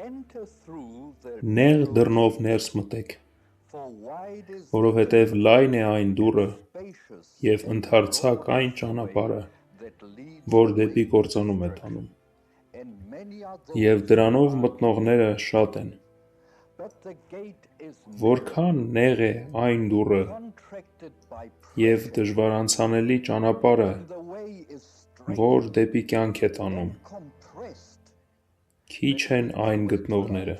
Նեղ դռնով ներս մտեք, որովհետև լայն է այն դուռը և ընդարձակ այն ճանապարհը, որ դեպի կործանում է տանում, և դրանով մտնողները շատ են. որքան նեղ է այն դուռը և դժվարանցանելի ճանապարհը, որ դեպի կյանք է տանում, քիչ են այն գտնողները: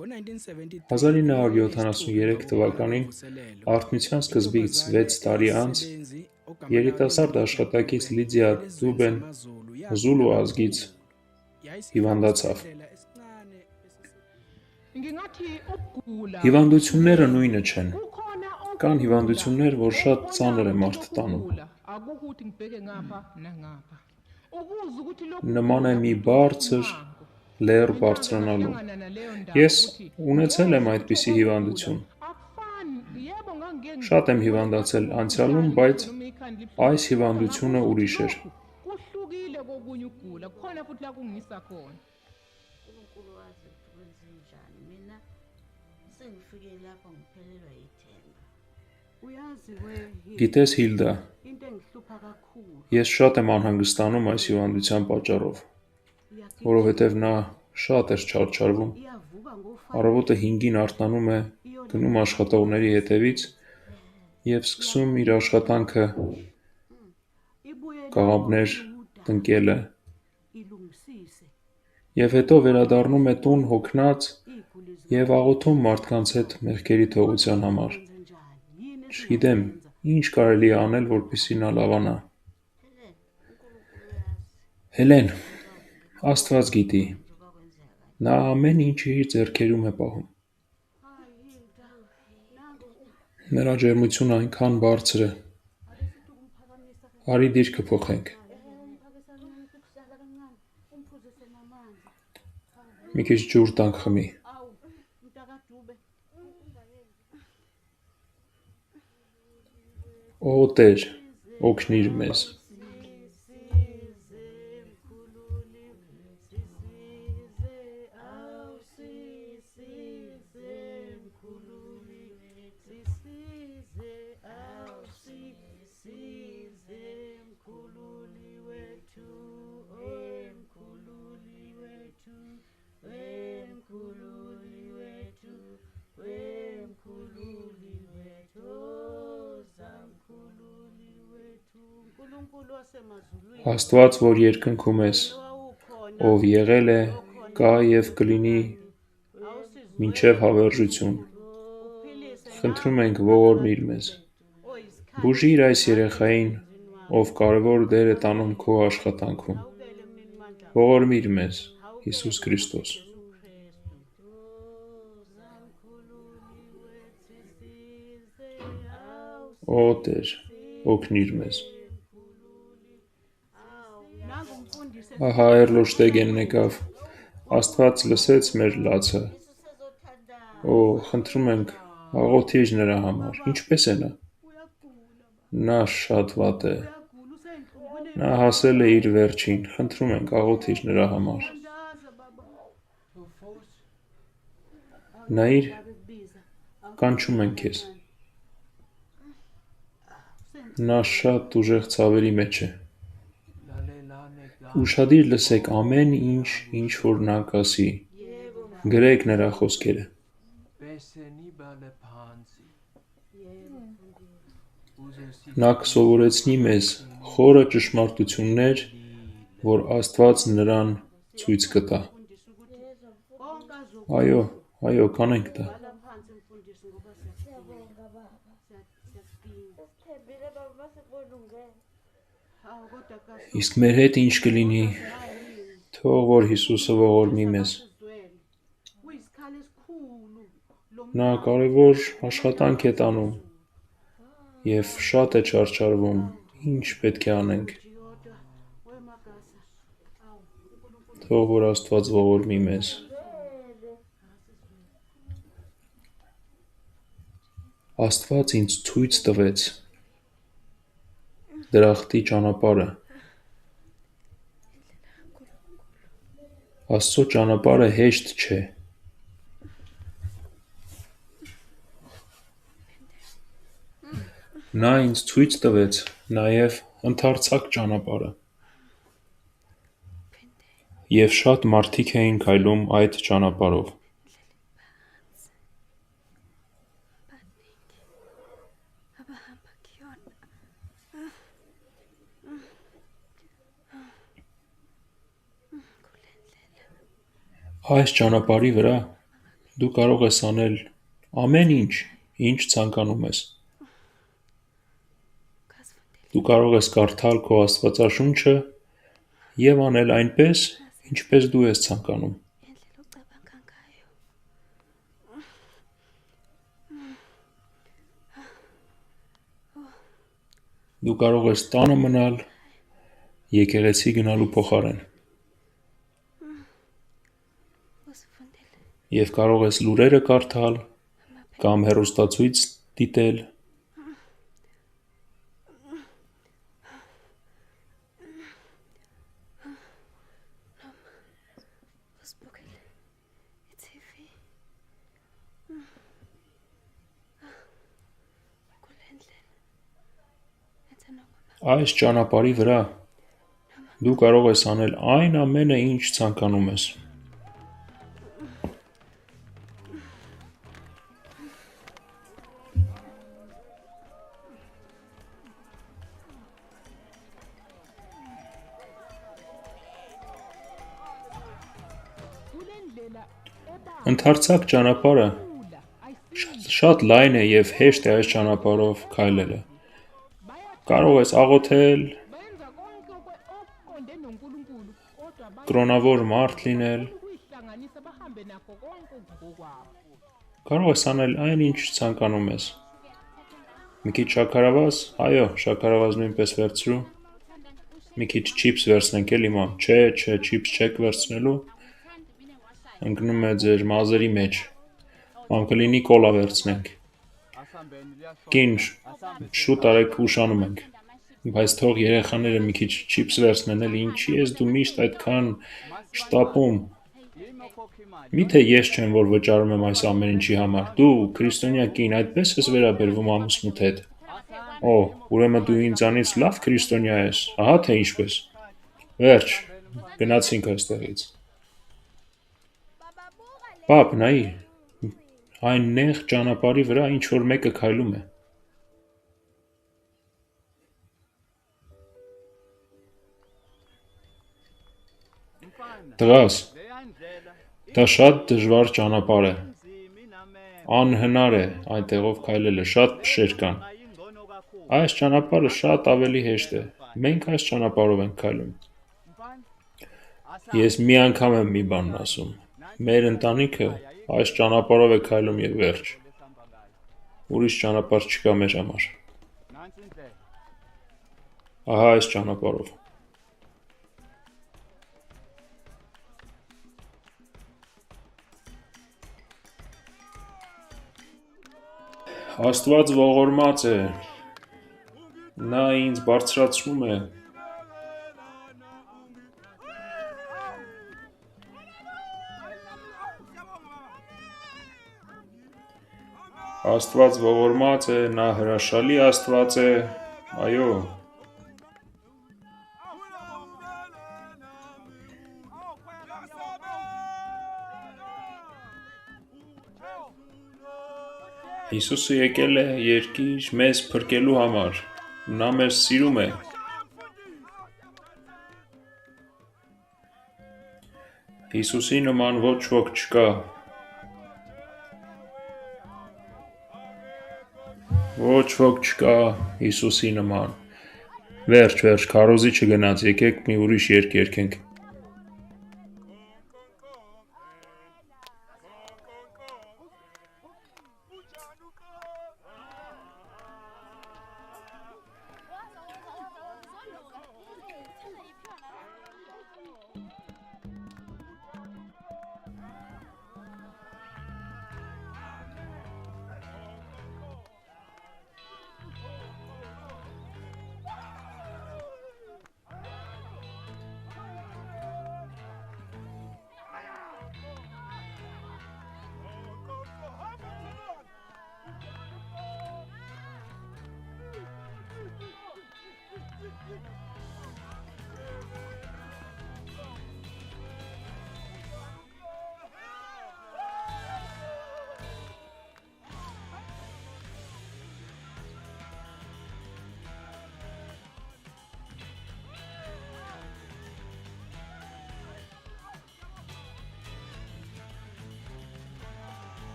«1973 թվականին արթնության սկզբից 6 տարի անց երիտասարդ աշխատակից Լիդիա Դուբեն Զուլու ազգից հիվանդացավ: Հիվանդությունները նույնը չեն: Կան հիվանդություններ, որ շատ ծանր է մարդ տանում: Նման է մի բարձր լեռ բարձրանալու: Ես ունեցել եմ այդպիսի հիվանդություն: Շատ եմ հիվանդացել անցյալում, բայց այս հիվանդությունը ուրիշ էր: Գիտես Հիլդա, ես շատ եմ անհանգստանում այս հիվանդության պատճառով, որովհետև նա շատ էր չարչարվում, առավոտը 5-ին արթնանում է, գնում աշխատողների հետևից և սկսում իր աշխատանքը կաղամբներ տնկելը և հետո վերադառնում է տուն հոգնած և աղոթում մարդկանց հետ մեղքերի թողության համար: Չգիտեմ ինչ կարելի է անել, որպեսզի նա լավանա: Հելեն, Աստված գիտի, նա ամեն ինչ իր ձեռքերում է պահում: Նրա ջերմությունը այնքան բարձր է: Արի դիրքը փոխենք: Մի քիչ ջուր տանք խմի: Օ Տեր, օգնիր մեզ: Աստված, որ երկնքում ես, ով եղել է, կա և կլինի մինչև հավերժություն, խնդրում ենք ողորմիր մեզ: Բուժիր այս երեխային, ով կարևոր դեր է տանում քո աշխատանքում: Ողորմիր մեզ, Հիսուս Քրիստոս: Օ Տեր, օգնիր մեզ: Ահա Էրլոշտեգենն եկավ: Աստված լսեց մեր լացը: Օ խնդրում ենք աղոթիր նրա համար: Ինչպե՞ս է նա: Նա շատ վատ է: Նա հասել է իր վերջին: Խնդրում ենք աղոթիր նրա համար: Նայիր, կանչում ենք քեզ: Նա շատ ուժեղ ցավերի մեջ է: Ուշադիր լսեք ամեն ինչ որ նա կասի: Գրեք նրա խոսքերը: Նա կսովորեցնի մեզ խորը ճշմարտություններ, որ Աստված նրան ցույց կտա: Այո, կանենք դա: Իսկ մեր հետ ինչ կլինի: Թող որ Հիսուսը ողորմի մեզ: Նա կարևոր աշխատանք է տանում և շատ է չարչարվում: Ինչ պետք է անենք: Թող որ Աստված ողորմի մեզ: Աստված ինձ ցույց տվեց դրախտի ճանապարհը։ Աստծո ճանապարհը հեշտ չէ։ Նա ինձ ցույց տվեց նաև ընդարձակ ճանապարհը։ Եվ շատ մարդիկ էին քայլում այդ ճանապարհով։ Այս ճանապարհի վրա դու կարող ես անել ամեն ինչ, ինչ ցանկանում ես։ Դու կարող ես կարդալ քո Աստվածաշունչը և անել այնպես, ինչպես դու ես ցանկանում։ Դու կարող ես տանը մնալ, եկեղեցի գնալու փոխարեն։ Եվ կարող ես լուրերը կարդալ կամ հեռուստացույց դիտել։ Այս ճանապարհի վրա դու կարող ես անել այն ամենը, ինչ ցանկանում ես։ Ընդարձակ ճանապարհը շատ լայն է և հեշտ է այս ճանապարհով քայլելը։ Կարող ես աղոթել, կրոնավոր մարդ լինել, կարող ես անել այն, ինչ ցանկանում ես։ Մի քիչ շաքարավազ, այո, շաքարավազ նույնպես վերցրու։ Մի քիչ չիփս վերցնենք էլի մամ, չէ, չիփս չեք վերցնելու, ընկնում է ձեր մազերի մեջ, մամ կլինի կոլա վերցնենք, կին շուտ արեք ուշանում ենք, բայց թող երեխաները մի քիչ չիփս վերցնեն էլի, ինչի ես դու միշտ այդքան շտապում, միթե ես չեմ, որ վճարում եմ այս ամեն ինչի համար, դու քրիստոնյա կին այդպես ես վերաբերվում ամուսնուդ հետ, ուրեմն դու ինձանից լավ քրիստոնյա ես, ահա թե ինչպես, վերջ, գնացինք այստեղից։ Պապ, նայի, այն նեղ ճանապարհի վրա ինչ-որ մեկը քայլում է։ Տղաս, դա շատ դժվար ճանապարհ է, անհնար է այնտեղով քայլելը, շատ փշեր կան։ Այս ճանապարհը շատ ավելի հեշտ է, մենք այս ճանապարհով ենք քայլում։ Ես մի անգամ եմ մի բանն ասում, մեր ընտանիքը այս ճանապարհով է քայլում և վերջ։ Ուրիշ ճանապարհ չկա մեր համար։ Ահա այս ճանապարհով։ Աստված ողորմած է, նա ինձ բարձրացնում է։ Աստված ողորմած է, նա հրաշալի Աստված է, այո։ Հիսուսը եկել է երկիր մեզ փրկելու համար, նա մեզ սիրում է։ Հիսուսի նման ոչ ոք չկա։ Ոչ ոք չկա Հիսուսի նման։ Վերջ, քարոզի չգնաց, եկեք մի ուրիշ երգ երգենք։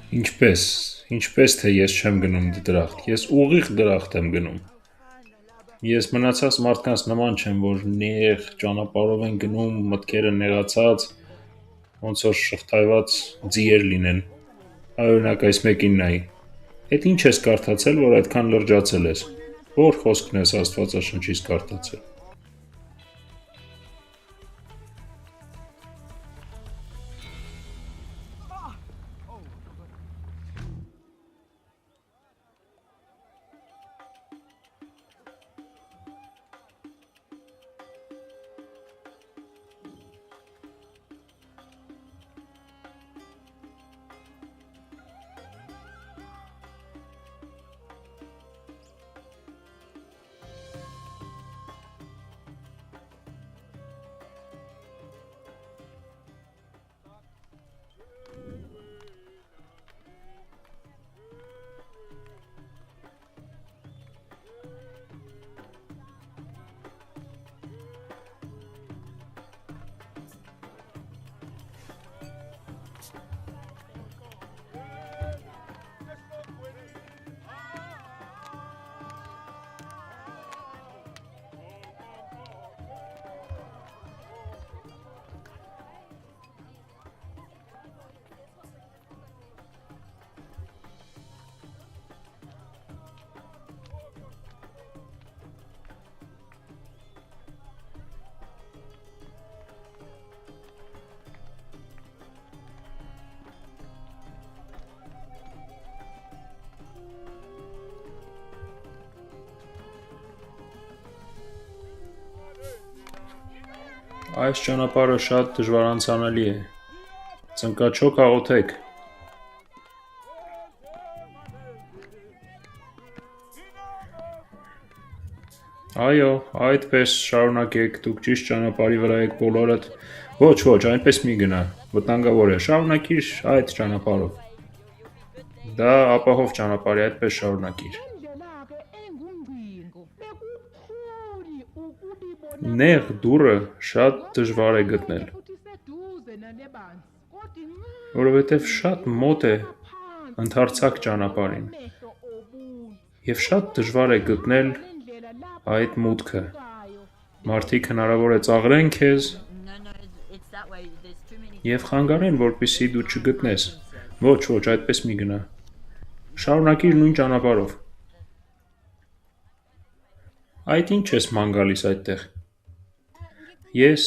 Ինչպես թե ես չեմ գնում դրախտ, ես ուղիղ դրախտ եմ գնում։ Ես մնացած մարդկանց նման չեմ, որ նեղ ճանապարհով են գնում, մտքերը նեղացած, ոնց որ շղթայված ձիեր լինեն։ Օրինակ այս մեկին նայի։ Էդ ինչ ես կարդացել, որ այդքան լրջացել ես։ Որ խոսքն ես Աստվածաշնչից կարդացել։ Այս ճանապարհը շատ դժվարանցանելի է։ Ծնկաչոք աղոթեք։ Այո, այդպես շարունակեք, դուք ճիշտ ճանապարհի վրա եք բոլորդ։ Ոչ, այնպես մի գնա, վտանգավոր է, շարունակիր այդ ճանապարհով։ Դա ապահով ճանապարհ է, այդպես շարունակիր։ Նեղ դուռը շատ դժվար է գտնել, որովհետև շատ մոտ է ընդարձակ ճանապարհին, և շատ դժվար է գտնել այդ մուտքը։ Մարդիկ հնարավոր է ծաղրեն քեզ և խանգարեն, որպեսզի դու չգտնես։ Ոչ, այդպես մի գնա։ Շարունակիր նույն ճանապարհով։ Այդ ինչ ես ման գալիս այդտեղ։ Ես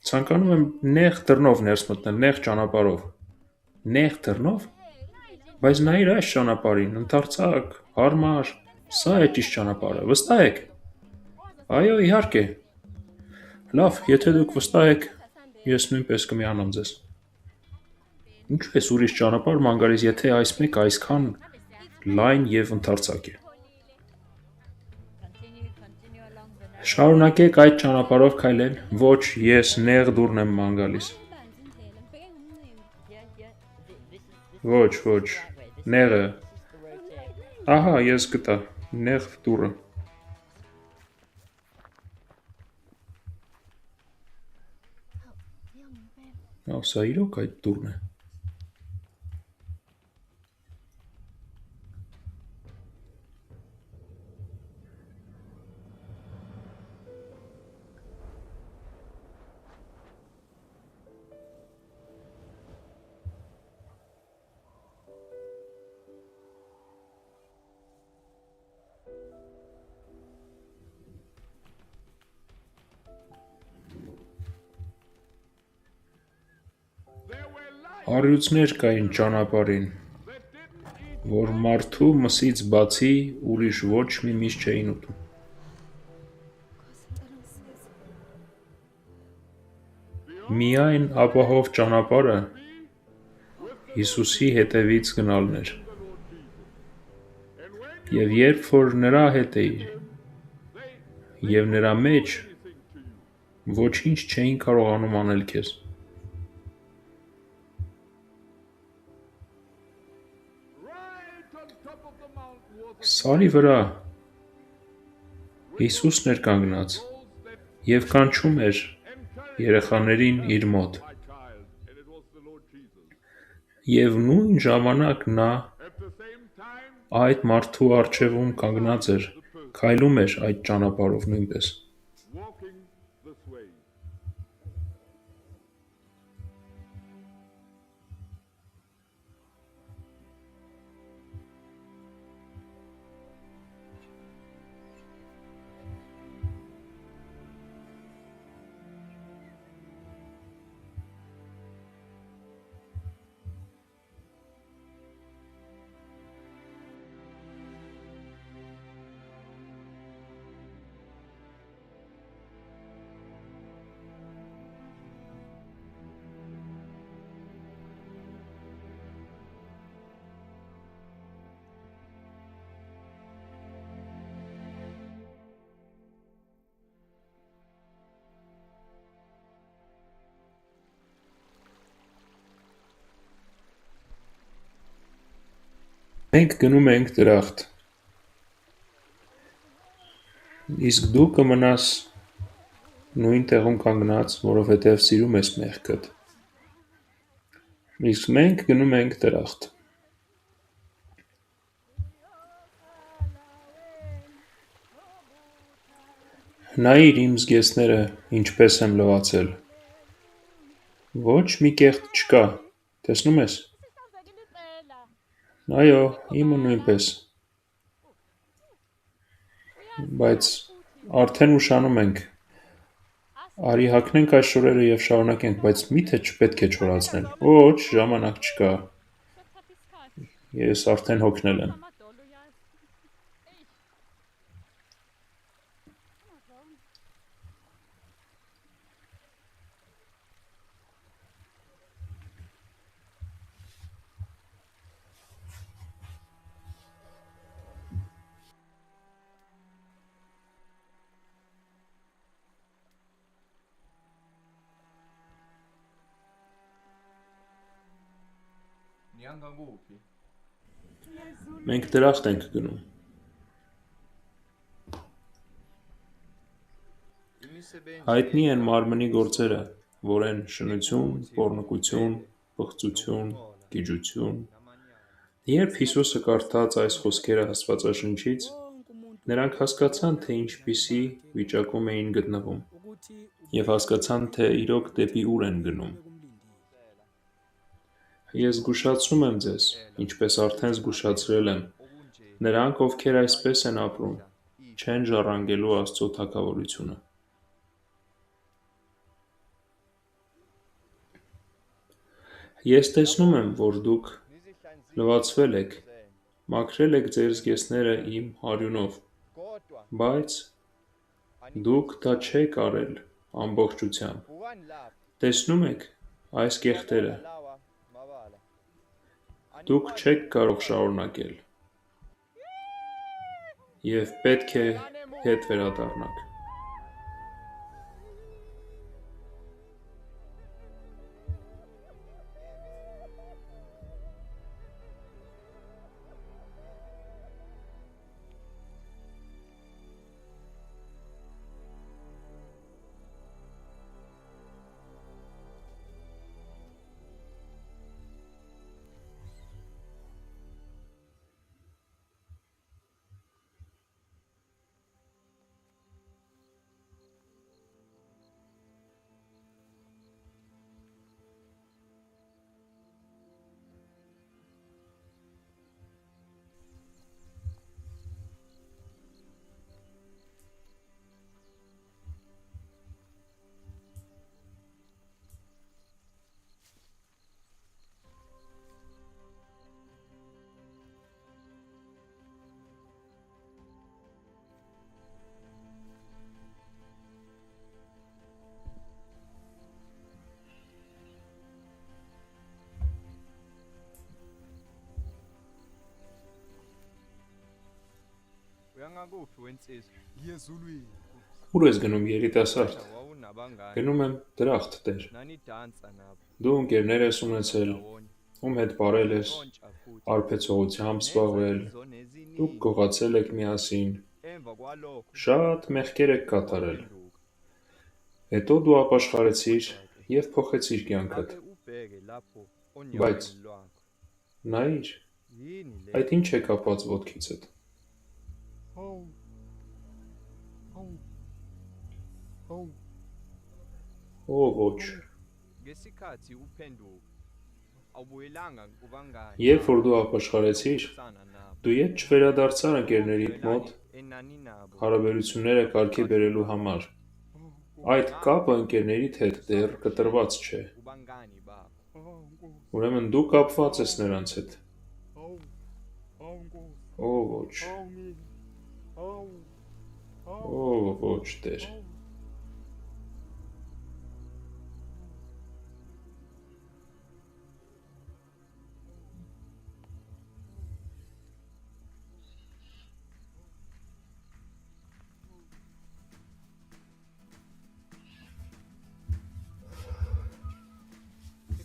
ցանկանում եմ նեղ դռնով ներս մտնել, նեղ ճանապարհով։ Նեղ դռնով։ Բայց նայիր այս ճանապարհին, ընդարձակ, հարմար, սա է ճիշտ ճանապարհը, վստահ եք։ Այո, իհարկե։ Լավ, եթե դուք վստահ եք, ես նույնպես կմիանամ ձեզ։ Ինչու ես ուրիշ ճանապարհ ման գալիս, եթե այս մեկը այսքան լայն և ընդարձակ է։ Շարունակեք այդ ճանապարհով քայլել։ Ոչ, ես նեղ դուռն եմ ման գալիս։ Ոչ, նեղը։ Ահա, ես գտա, նեղ դուռը։ Սա իրոք այդ դուռն է։ Առյուծներ կային ճանապարհին, որ մարդու մսից բացի ուրիշ ոչ մի միս չէին ուտում։ Միայն ապահով ճանապարհը Հիսուսի հետևից գնալն էր։ Եվ երբ որ նրա հետ էիր, և նրա մեջ, ոչինչ չէին կարողանում անել քեզ։ Սարի վրա Հիսուսն էր կանգնած և կանչում էր երեխաներին իր մոտ։ Եվ նույն ժամանակ նա այդ մարդու առջևում կանգնած էր, քայլում էր այդ ճանապարհով նույնպես: Մենք գնում ենք դրախտ, իսկ դու կմնաս նույն տեղում կանգնած, որովհետև սիրում ես մեղքդ: Իսկ մենք գնում ենք դրախտ: Նայիր իմ զգեստները ինչպես եմ լվացել: Ոչ մի կեղտ չկա, տեսնում ես: Այո, իմը նույնպես: Բայց արդեն ուշանում ենք: Արի հագնենք այս շորերը և շարունակենք: Բայց մի՞թե չպետք է չորացնել: Ոչ, ժամանակ չկա: Ես արդեն հոգնել եմ: Մենք դրախտ ենք գնում: Հայտնի են մարմնի գործերը, որ են շնություն, պոռնկություն, պղծություն, գիջություն: Երբ Հիսուսը կարդաց այս խոսքերը Աստվածաշնչից, նրանք հասկացան, թե ինչպիսի վիճակում էին գտնվում և հասկացան, թե իրոք դեպի ուր են գնում: Ես զգուշացնում եմ ձեզ, ինչպես արդեն զգուշացրել եմ, նրանք, ովքեր այսպես են ապրում, չեն ժառանգելու Աստծո թագավորությունը: Ես տեսնում եմ, որ դուք լվացվել եք, մաքրել եք ձեր զգեստները իմ արյունով, բայց դուք դա չեք արել ամբողջությամբ: Տեսնո՞ւմ եք այս կեղտերը: Դուք չեք կարող շարունակել և պետք է հետ վերադառնաք: Ուր ես գնում, երիտասարդ: Գնում եմ դրախտ, տեր: Դու ընկերներ ես ունեցել, ում հետ պարել ես, արբեցողությամբ զբաղվել, դուք գողացել եք միասին, շատ մեղքեր եք կատարել: Հետո դու ապաշխարեցիր և փոխեցիր կյանքդ: Բայց Նայիր, Yini le? այդ ինչ է կապած ոտքիցդ։ Hawu. Hawu. Hawu. Ո ոչ։ Ngesikhathi uphenduka awubuyelanga kubangani Երբ որ դու ապաշխարեցիր, sana nabo. դու ետ չվերադարձար ընկերներիդ մոտ Enani nabo. հարաբերությունները կարգի բերելու համար։ Այդ կապը ընկերներիդ հետ դեռ կտրված չէ։ Kubangani babo. Ուրեմն դու կապված ես նրանց հետ։ Hawu. Hawu Nkosi. Ո ոչ։ Hawu mina. Hawu. Ո ոչ Տեր։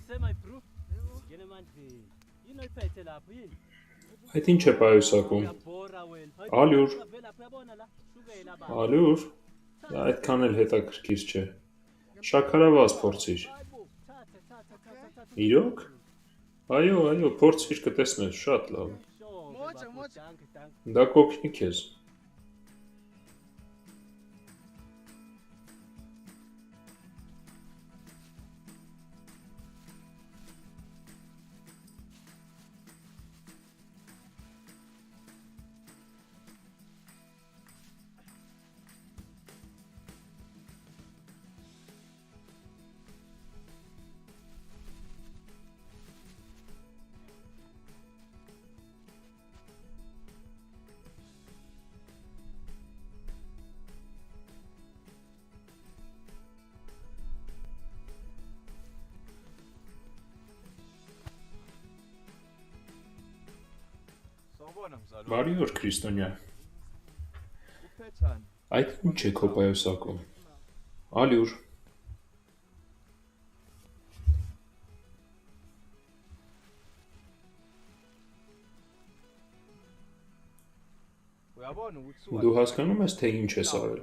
Sema-bro, yena manje, yini oyiphethe lapho yini? Այդ ինչ է պայուսակում։ Uyabhora wena. Ալյուր, Vela lapha uyabona la, shukela baba. ալյուր։ Դա այդքան էլ հետաքրքիր չէ։ Շաքարավազ փորձիր։ Hayibo, thatha. Իրոք։ Այո, փորձիր կտեսնես, շատ լավ։ Moja. Danke. Դա կօգնի քեզ։ Sawubona mzala. Բարի օր, Քրիստոնյա։ Uphethani? Այդ ինչ է քո պայուսակում։ Ալյուր։ Uyabona ukuthi Դու հասկանում ես, թե ինչ ես արել։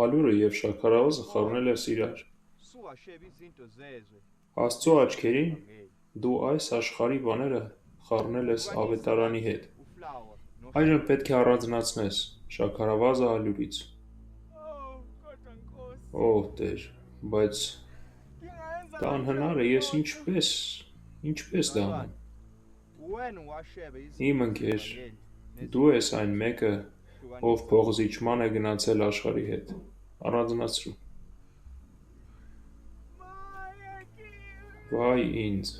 Ալյուրը եւ շաքարավազը խառնել ես իրար։ Suka shebe izinto zezwe. Աստծո աչքերին դու այս աշխարհի բաները խառնել ես ավետարանի հետ։ Uflower. Այժմ պետք է առանձնացնես շաքարավազը ալյուրից։ Oh, kodwa Nkosi. Օ, Տեր, բայց Ngingayenza դա անհնար է, ես ինչպես դա անեմ։ Wena washebe Իմ ընկեր, դու ես այն մեկը, ով փողզիչման է գնացել աշխարհի հետ։ Առանձնացրու։ Վայ ինձ։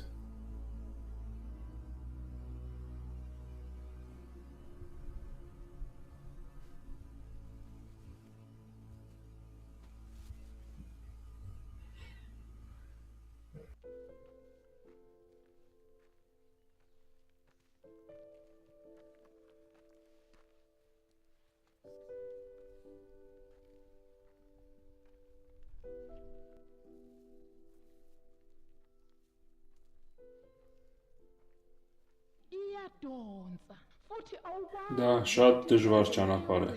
Iyadonsa futhi awukwazi Դա շատ դժվար ճանապարհ է։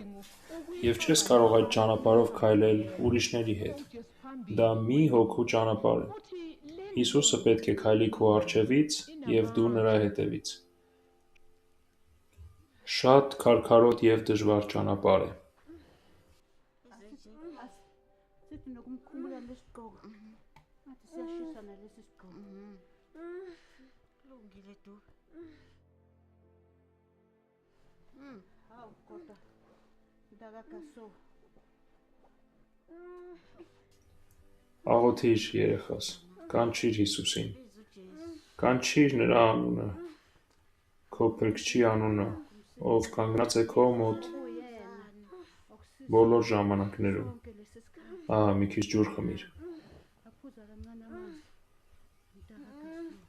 Եվ չես կարող այդ ճանապարհով քայլել ուրիշների հետ։ Դա մի հոգու ճանապարհ է։ futhi le Հիսուսը պետք է քայլի քո առջևից եւ դու նրա հետևից։ Շատ քարքարոտ եւ դժվար ճանապարհ է։ Sithi nokumkhumula lesigqoko. Ngathi siyashisa nalesi sigqoko. Kulungile du. Hawu kodwa ndakagaso. Աղոթիր երեխաս, կանչիր Հիսուսին, Izu Jesu. կանչիր նրա անունը, քո փրկչի անունը, ով կանգնած է քո մոտ Uyena. բոլոր ժամանակներում։ Konke lesi sikhathi. Ահա մի քիչ ջուր խմիր։ Aphuza kancane amanzi. Ndakagaso.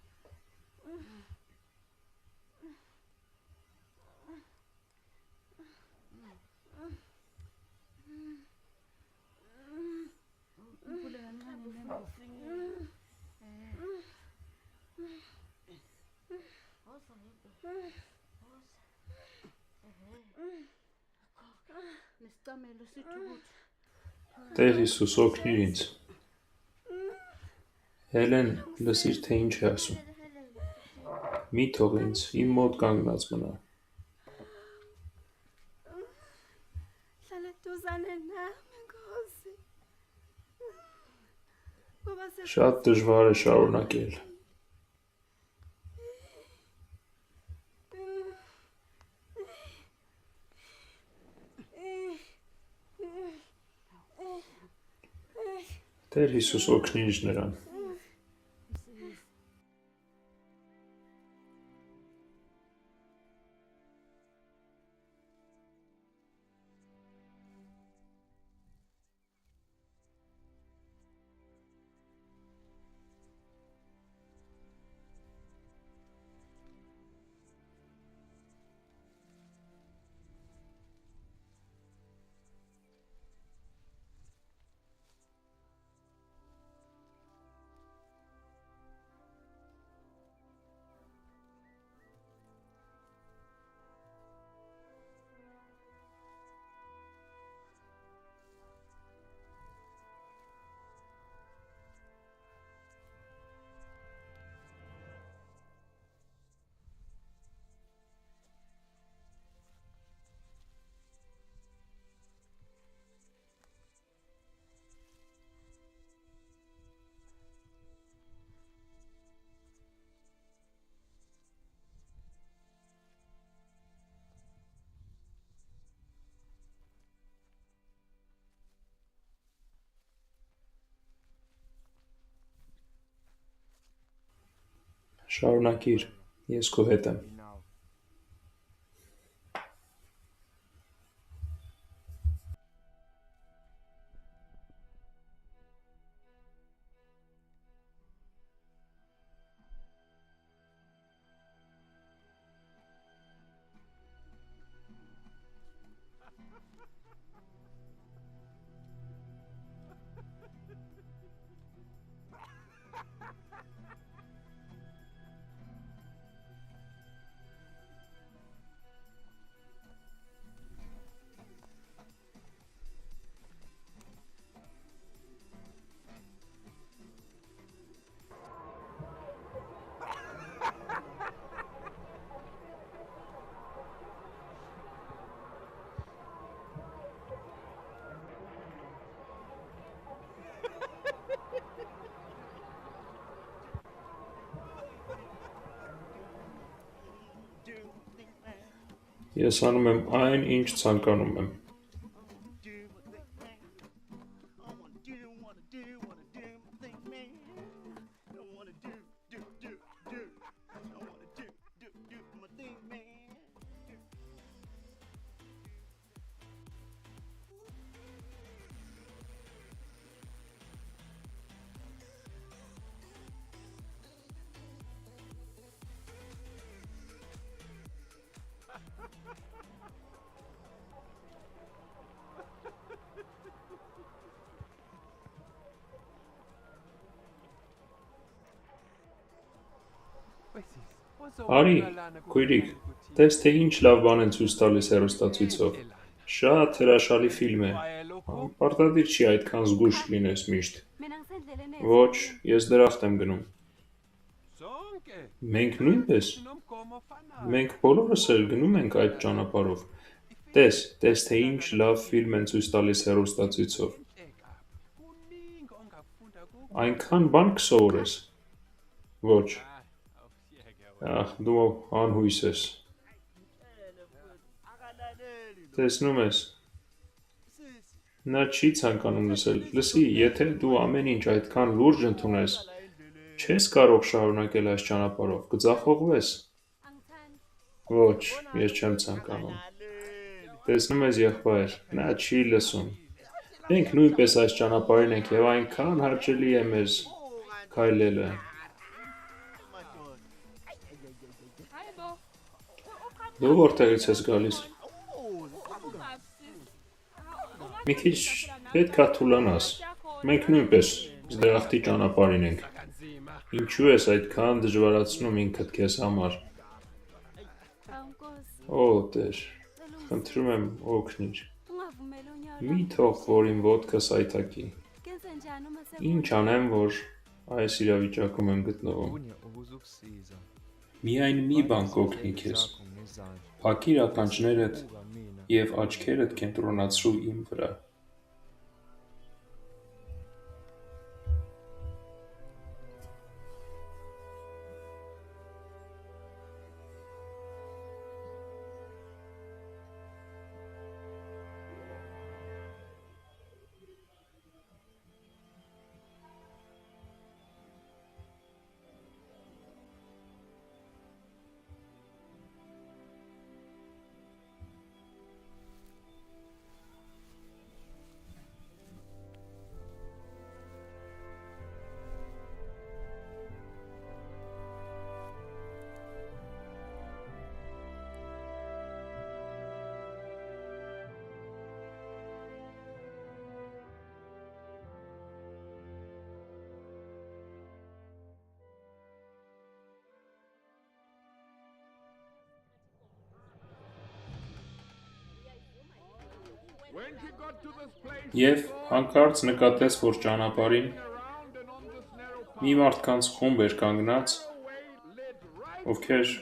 Ukhule kancane nembusi. Woza yebo. Nesicamelo sithi ukuthi Տեր Հիսուս օգնիր ինձ։ Հելեն, լսիր թե ինչ է ասում։ Մի թող ինձ, իմ մոտ կանգնած մնա։ Hlala eduzane nami Nkosi. Ngoba Շատ դժվար է շարունակել։ Տեր Հիսուս օգնի նրան։ Շարունակիր, ես քո հետ եմ։ Now. Ես անում եմ այն, ինչ ցանկանում եմ։ Արի, քույրիկ, տես թե ինչ լավ բան են ցույց տալիս հեռուստացույցով։ Շատ հրաշալի ֆիլմ է։ Պարտադիր չի այդքան զգույշ լինես միշտ։ Mina ngisendleleni Ոչ, ես դրախտ եմ գնում։ Zonke. Մենք նույնպես։ Sinomgomo ofanayo. Մենք բոլորս էլ գնում ենք այդ ճանապարհով։ Տես թե ինչ լավ ֆիլմ են ցույց տալիս հեռուստացույցով։ Kuningi ongafunda kuko. Այնքան բան կսովորես։ Ոչ, Awusiyeke wena. դու անհույս ես։ Akalaleli. Տեսնում ես, Sisi. նա չի ցանկանում լսել։ Լսի, եթե դու ամեն ինչ այդքան լուրջ ընդունես, Hala endleleni. չես կարող շարունակել այս ճանապարհով, կձախողվես։ angithandi. Ոչ, ես չեմ ցանկանում։ Akalaleli. Տեսնում ես, եղբայր, նա չի լսում։ Մենք նույնպես այս ճանապարհին ենք եւ այնքան հաճելի է մեզ քայլելը։ Hayibo. Դու որտեղից ես գալիս։ Մի քիչ պետք է թուլանաս։ Մենք նույնպես դրախտի ճանապարհին ենք։ Kanzima. Ինչու ես այդքան դժվարացնում ինքդ քեզ համար։ Awunkosi, Օ, Տեր, խնդրում եմ օգնիր։ ungavumeli unyawo Մի թող որ իմ ոտքը սայթակի։ Kenze njani uma Ինչ անեմ, որ այս իրավիճակում եմ գտնվում։ Kunye ukuzukusiza. Միայն մի բան կօգնի քեզ։ Փակիր ականջներդ և աչքերդ կենտրոնացրու իմ վրա։ Եվ հանկարծ նկատեց, որ ճանապարհին մի մարդկանց խումբ էր կանգնած, ովքեր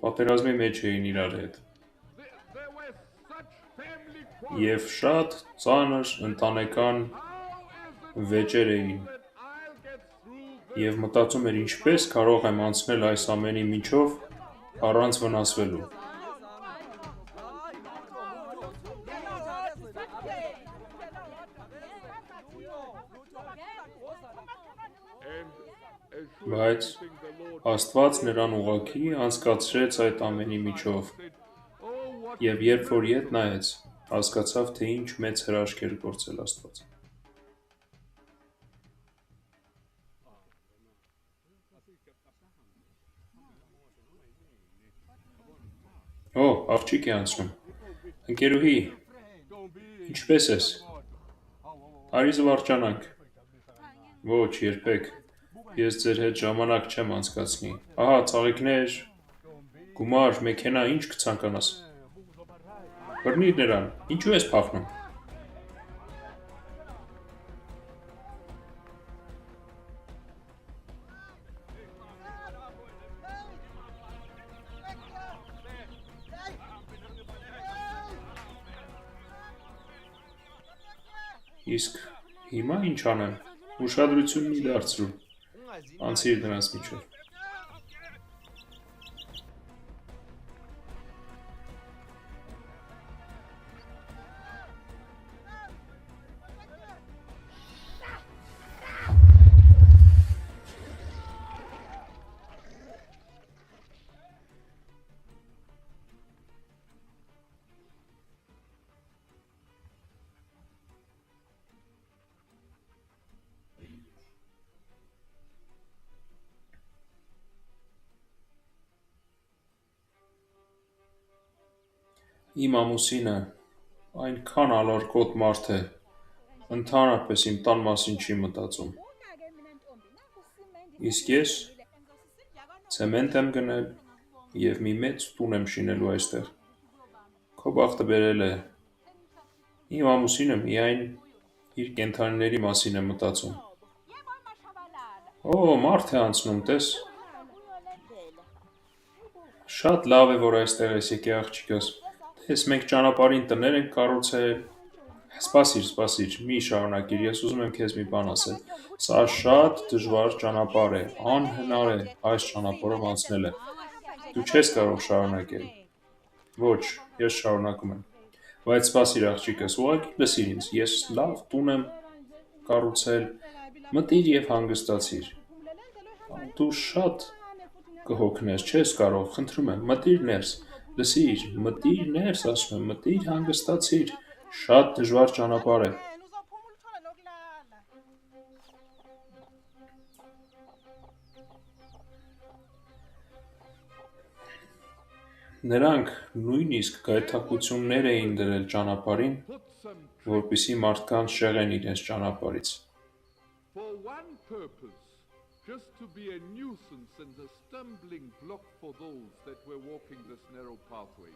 պատերազմի մեջ էին իրար հետ։ Եվ շատ ծանր ընտանեկան վեճեր էին։ Եվ մտածում էր ինչպես կարող եմ անցնել այս ամենի միջով առանց վնասվելու։ Բայց Աստված նրան ուղղակի անցկացրեց այդ ամենի միջով, և երբ որ ետ նայեց, հասկացավ, թե ինչ մեծ հրաշք էր գործել Աստված։ Օ, աղջիկ է անցնում։ Ընկերուհի, ինչպես ես։ Արի զվարճանանք։ Ոչ, երբեք։ Ես ձեր հետ ժամանակ չեմ անցկացնի։ Ահա, ծաղիկներ, գումար, մեքենա, ինչ կցանկանաս։ Բռնիր նրան, ինչու ես փախնում։ Իսկ հիմա ինչ անեմ։ Ուշադրություն մի դարձրու։ Անցիր նրանց միջով։ Իմ ամուսինը այնքան ալարկոտ մարդ է, ընդհանրապես իմ տան մասին չի մտածում։ Իսկ ես ցեմենտ եմ գնել և մի մեծ տուն եմ շինելու այստեղ։ Քո բախտը բերել է։ Իմ ամուսինը միայն իր կենդանիների մասին է մտածում։ Օ, մարդ է անցնում, տես։ Շատ լավ է, որ այստեղ ես եկել, աղջիկս։ Տես, մենք ճանապարհին տներ ենք կառուցել։ Սպասիր, մի շարունակիր, ես ուզում եմ քեզ մի բան ասել։ Սա շատ դժվար ճանապարհ է, անհնար է այս ճանապարհով անցնելը։ Դու չես կարող շարունակել։ Ոչ, ես շարունակում եմ։ Բայց սպասիր, աղջիկս, ուղղակի լսիր ինձ, ես լավ տուն եմ կառուցել, մտիր և հանգստացիր։ Դու շատ կհոգնես, չես կարող, խնդրում եմ, մտիր ներս, լսիր, մտիր ներս, ասում եմ, մտիր հանգստացիր, շատ դժվար ճանապարհ է։ Նրանք նույնիսկ գայթակղություններ էին դրել ճանապարհին, որպեսզի մարդկանց շեղեն իրենց ճանապարհից։ For one purpose, just to be a nuisance and a stumbling block for those that were walking this narrow pathway.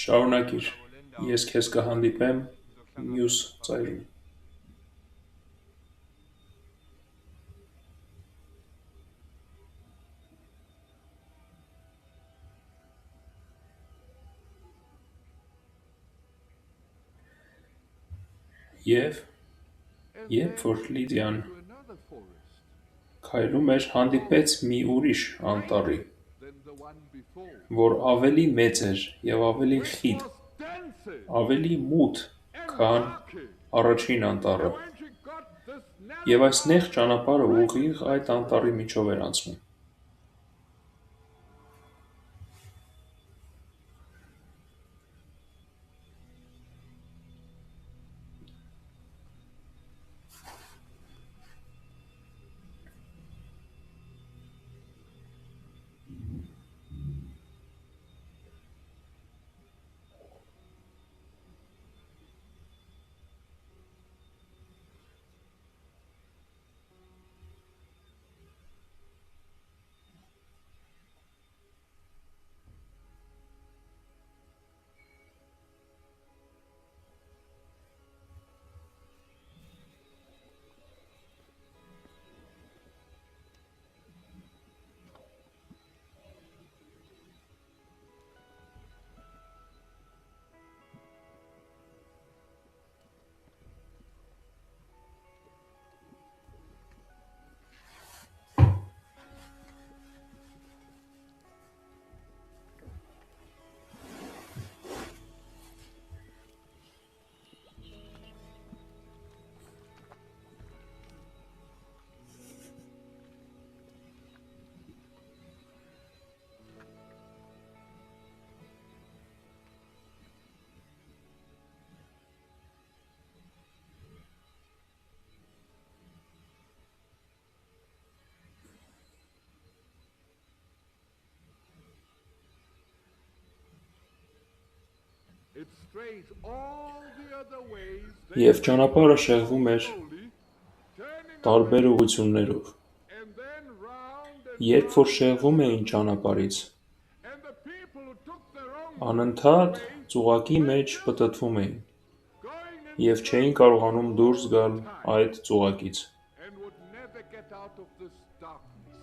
Շարունակիր, ես քեզ կհանդիպեմ մյուս ծայրում։ Եվ երբ որ Լիդիան To another forest քայլում էր, հանդիպեց մի ուրիշ անտառի, than the one before. որ ավելի մեծ էր և ավելի խիտ, Was denser ավելի մութ, քան darker. առաջին անտառը, When she got this narrow և այս նեղ ճանապարհը ուղիղ այդ անտառի միջով էր անցնում։ it strays all the other ways. Եվ ճանապարհը շեղվում էր Slowly, turning տարբեր ուղղություններով։ and then round and Երբ որ շեղվում էին ճանապարհից, and the people who took the wrong անընդհատ ծուղակի մեջ պտտվում էին going in և չէին կարողանում դուրս գալ այդ ծուղակից։ and would never get out of this darkness.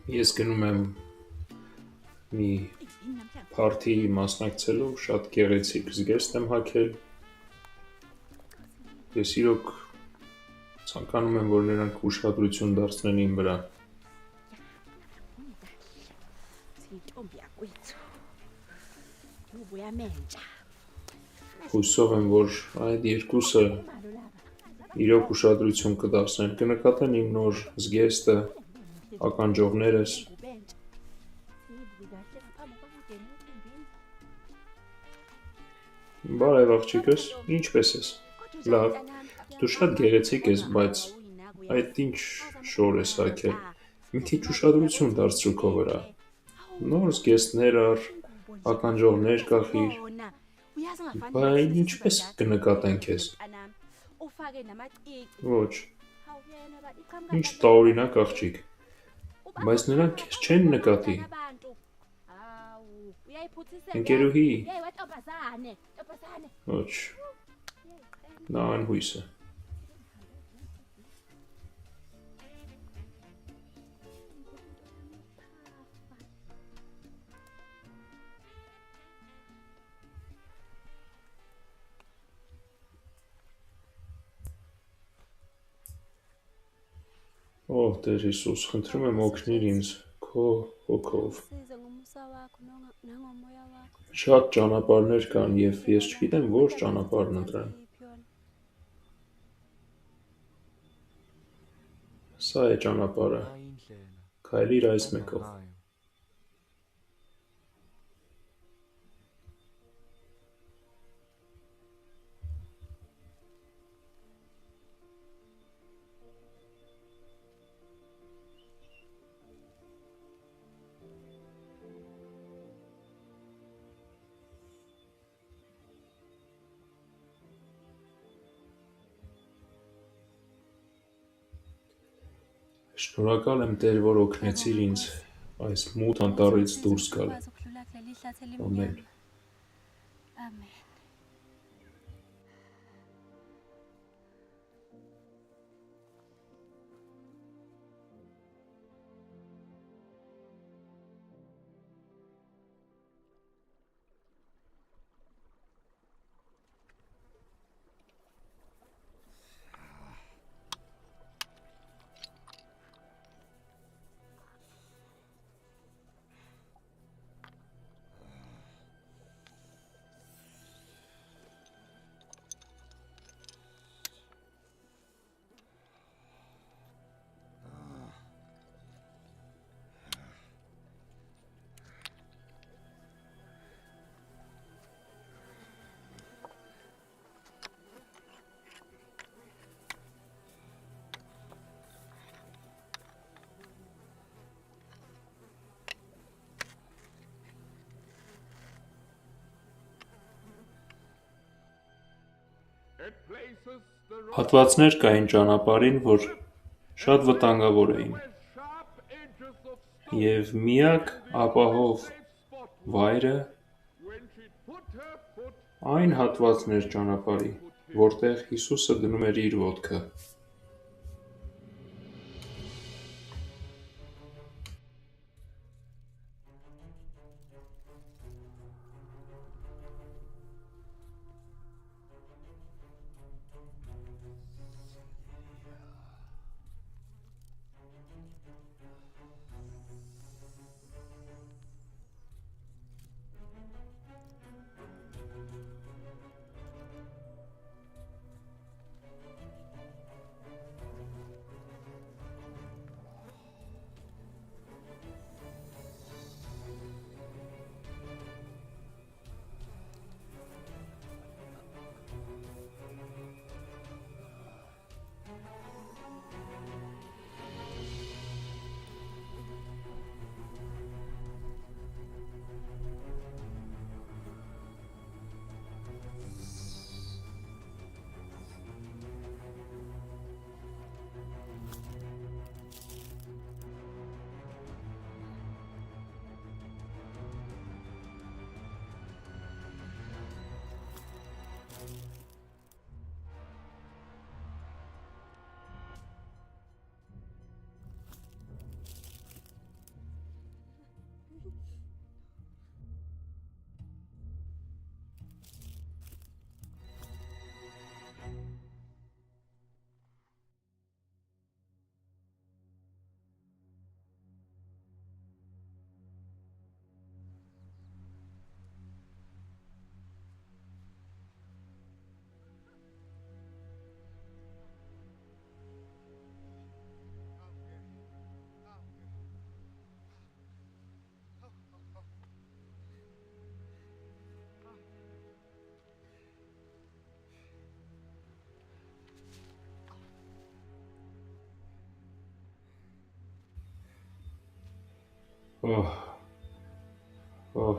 Ես գնում եմ մի party մասնակցելու, շատ գեղեցիկ զգեստ եմ հագել։ Ես իրոք ցանկանում եմ, որ նրանք ուշադրություն դարձնեն իմ վրա։ Intombi yakwethu. Ubuya mentsha. Հուսով եմ, որ այդ երկուսը իրոք ուշադրություն կդարձնեն, կնկատեն իմ նոր զգեստը, ականջողներս։ Bentsha. Sibuke kahle ngaphambi kokungena emcimbini. Բարև աղջիկս, ինչպես ես։ Լավ, դու շատ գեղեցիկ ես, բայց այդ ինչ շոր ես հագել։ Մի քիչ ուշադրություն դարձրու քո վրա։ Նոր զգեստներ առ, ականջողներ կախիր։ Բայց ինչպես կնկատեն քեզ։ Ufake namacici. Ոչ, Hawuyena ba iqhamuka. ինչ տարօրինակ աղջիկ։ Բայց նրանք քեզ չեն նկատի։ Hawu, uyayiphuthisela. Ընկերուհի, Hey, wentombazane, ntombazane. ոչ, նա անհույս է։ Օհ, Տեր Հիսուս, խնդրում եմ օգնիր ինձ քո հոգով։ Size ngomusa wakho nangomoya wakho. Շատ ճանապարհներ կան եւ ես չգիտեմ որ ճանապարհն ընտրեմ։ Սա է ճանապարհը։ Քայլիր այս մեկով։ Շնորհակալ եմ Տեր, որ օգնեցիր ինձ այս մութ անտառից դուրս գալ։ Ukudlula kuleli hlathi Ամեն։ elimnyama. Amen. At places the road Հատվածներ կային ճանապարհին, որ շատ վտանգավոր էին, with sharp edges of stone. եւ միակ ապահով Safe spot վայրը when she put her foot այն հատվածն էր ճանապարհի, որտեղ Հիսուսը դնում էր իր ոտքը։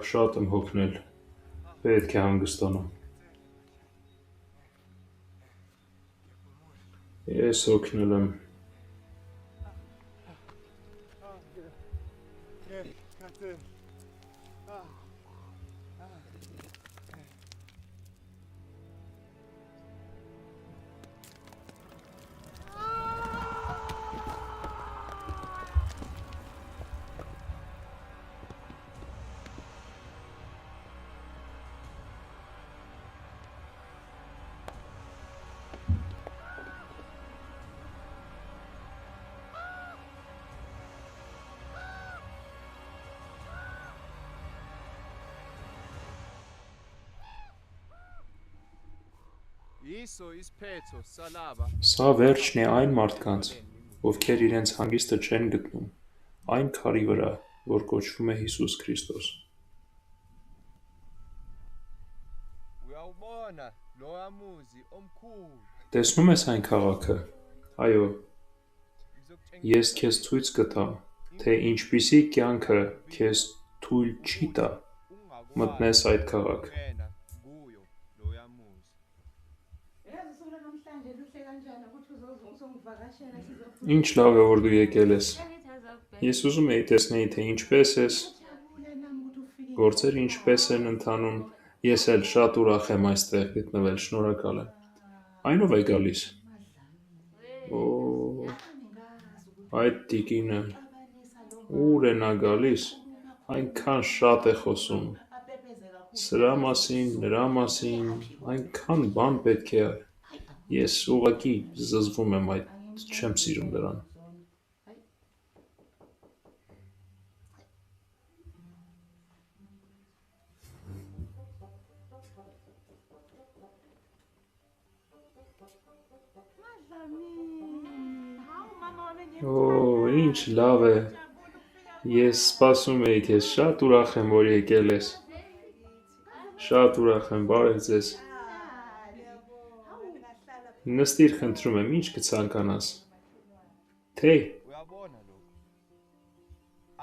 Շատ եմ հոգնել, պետք է հանգստանամ։ Ես հոգնել եմ, Katır. Isso ispetto salava. սա վերջն է այն մարդկանց, ովքեր իրենց հանգիստը չեն գտնում, այն քարի վրա, որ կոչվում է Հիսուս Քրիստոս։ Uyawubona loya muzi omkhulu. Տեսնում ես այն քաղաքը։ Այո, Ngizokutshengisa ես քեզ ցույց կտամ, թե ինչպիսի կյանքը քեզ թույլ չի տա մտնես այդ քաղաք։ ungena kuyo loya muzi. Ինչ լավ է, որ դու եկել ես։ Ես ուզում էի տեսնեի, թե ինչպես ես, գործեր ինչպես են ընթանում։ Ես էլ շատ ուրախ եմ այստեղ գտնվել, շնորհակալ եմ։ Այնով է գալիս։ Օ, այդ տիկինը ուր է նա գալիս, այնքան շատ է խոսում։ Սրա մասին, նրա մասին, այնքան բան պետք է։ Ես ուղղակի զզվում եմ այդ, չեմ սիրում դրան։ Օ, ինչ լավ է։ Ես սպասում էի քեզ, շատ ուրախ եմ, որ եկել ես։ Շատ ուրախ եմ, բարև ձեզ։ Նստիր, խնդրում եմ, ինչ կցանկանաս։ Թե, Uyabona lokho.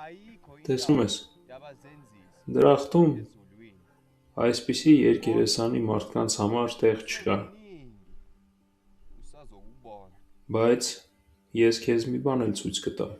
Ayikho տեսնում ես, yabazenzisi դրախտում ezulwini. այսպիսի երկերեսանի մարդկանց համար տեղ չկա, Ningi usazokubona. բայց ես քեզ մի բան էլ ցույց կտամ։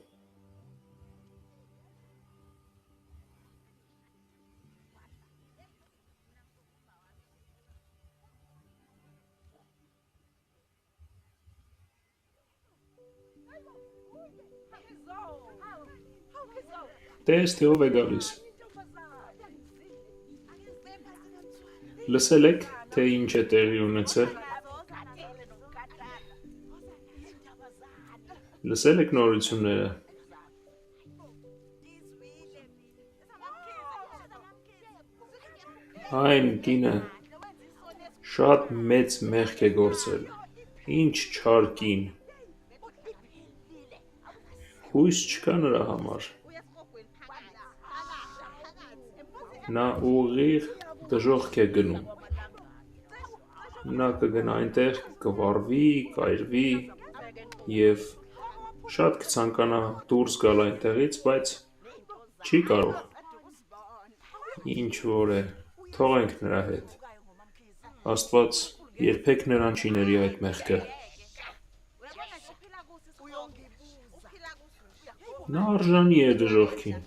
Տես, թե ով է գալիս։ Լսել եք, թե ինչ է տեղի ունեցել։ Լսել եք նորությունները։ Այն կինը շատ մեծ մեղք է գործել։ Ինչ չար կին։ Հույս չկա նրա համար։ Նա ուղիղ դժոխք է գնում։ Նա կգնա այնտեղ, կվառվի, կայրվի և շատ կցանկանա դուրս գալ այնտեղից, բայց չի կարող։ Ինչ որ է, թողենք նրա հետ։ Աստված երբեք նրան չի ների այդ մեղքը։ Նա արժանի է դժոխքին։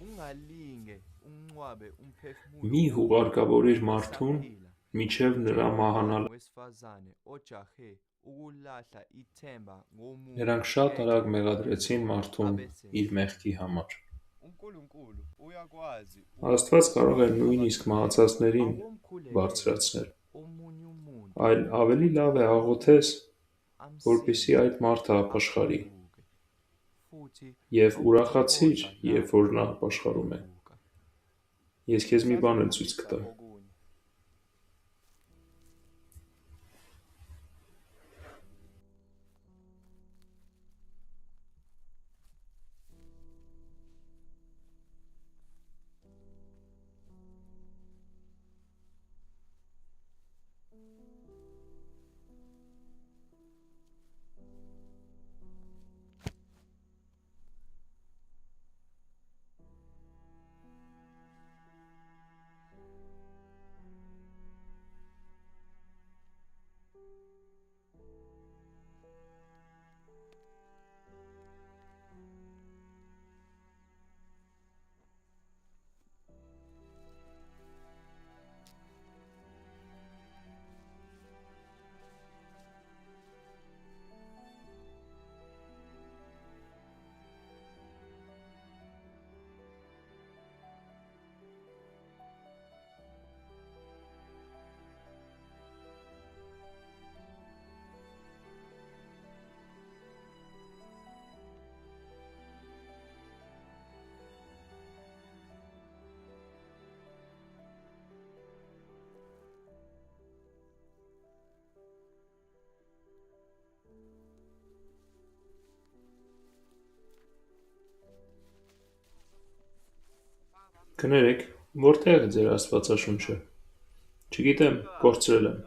Ungalinge uncwabe umphefumulo. Մի հուղարկավորիր մարդուն, միջև նրա մահանալը։ Wesifazane ojahe ukulahla ithemba ngomuntu. Նրանք շատ արագ մեղադրեցին մարդուն իր մեղքի համար։ uNkulunkulu uyakwazi Աստված կարող է նույնիսկ մահացածներին բարձրացնել, omunye umuntu այլ ավելի լավ է աղոթես, amsize որպեսզի այդ մարդը ապաշխարի, futhi եւ ուրախացիր, երբ որ նա ապաշխարում է։ Ես քեզ մի բան էլ ցույց կտամ։ okunye. Կներեք, որտեղ է ձեր աստվածաշունչը։ Չգիտեմ, կորցրել եմ։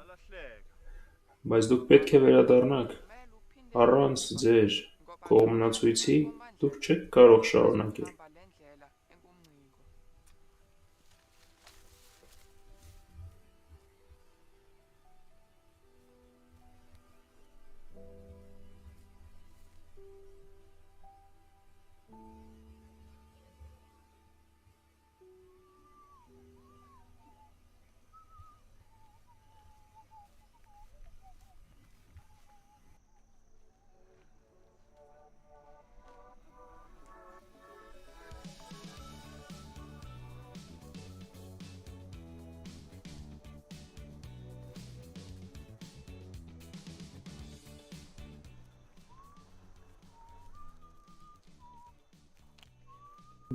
Բայց դուք պետք է վերադառնաք։ Առանց ձեր կողմնացույցի դուք չեք կարող շարունակել։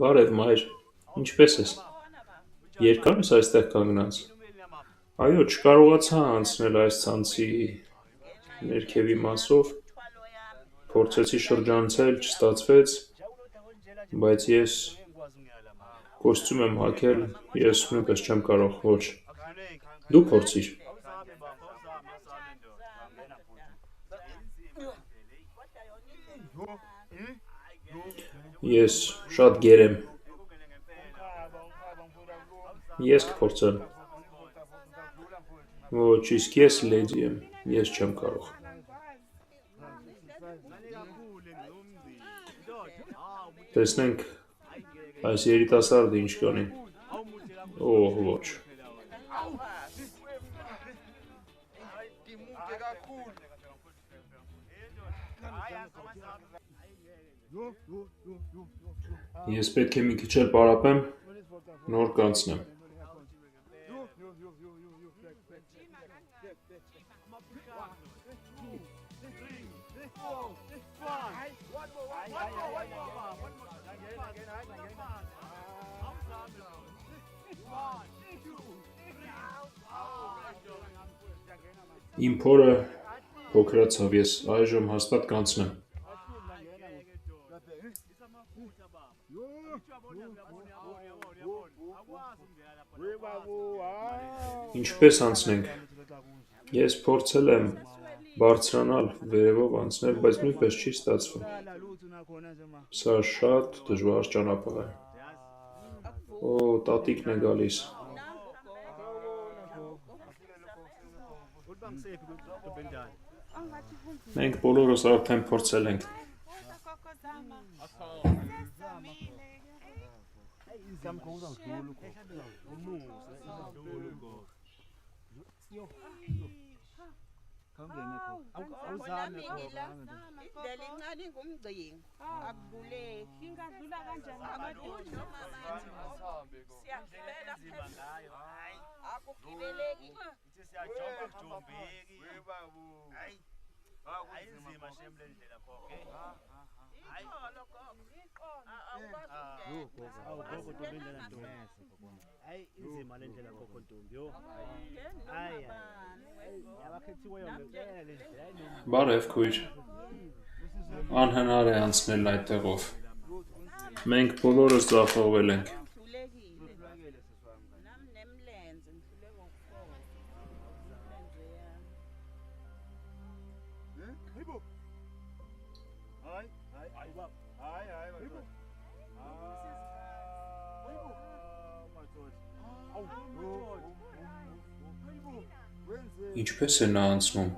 Բարև մայր, ինչպես ես։ Երկար ես այստեղ կանգնած։ Այո, չկարողացա անցնել այս ցանցի ներքևի մասով, փորձեցի շրջանցել, չստացվեց, բայց ես կոստյում եմ հագել, ես նույնպես չեմ կարող, ոչ։ Դու փորձիր։ Ես շատ գեր եմ։ Ես կփորձեմ։ Ոչ, իսկ ես լեդի եմ, ես չեմ կարող։ Տեսնենք, այս երիտասարդը ինչ կանի։ Օհ, ոչ։ Ես պետք է մի քիչ էլ պարապեմ, նոր կանցնեմ։ Իմ փորը փոքրացավ, ես այժմ հաստատ կանցնեմ։ Ինչպես անցնենք։ Ես փորձել եմ բարձրանալ, վերևով անցնել, բայց նույնպես չի ստացվում։ Սա շատ դժվար ճանապարհ է։ Օ, տատիկն է գալիս։ Մենք բոլորս արդեն փորձել ենք։ Բարև քույր։ Անհնար է անցնել այդտեղով։ Մենք բոլորս ձախողվել ենք։ Ինչպես է նա անցնում։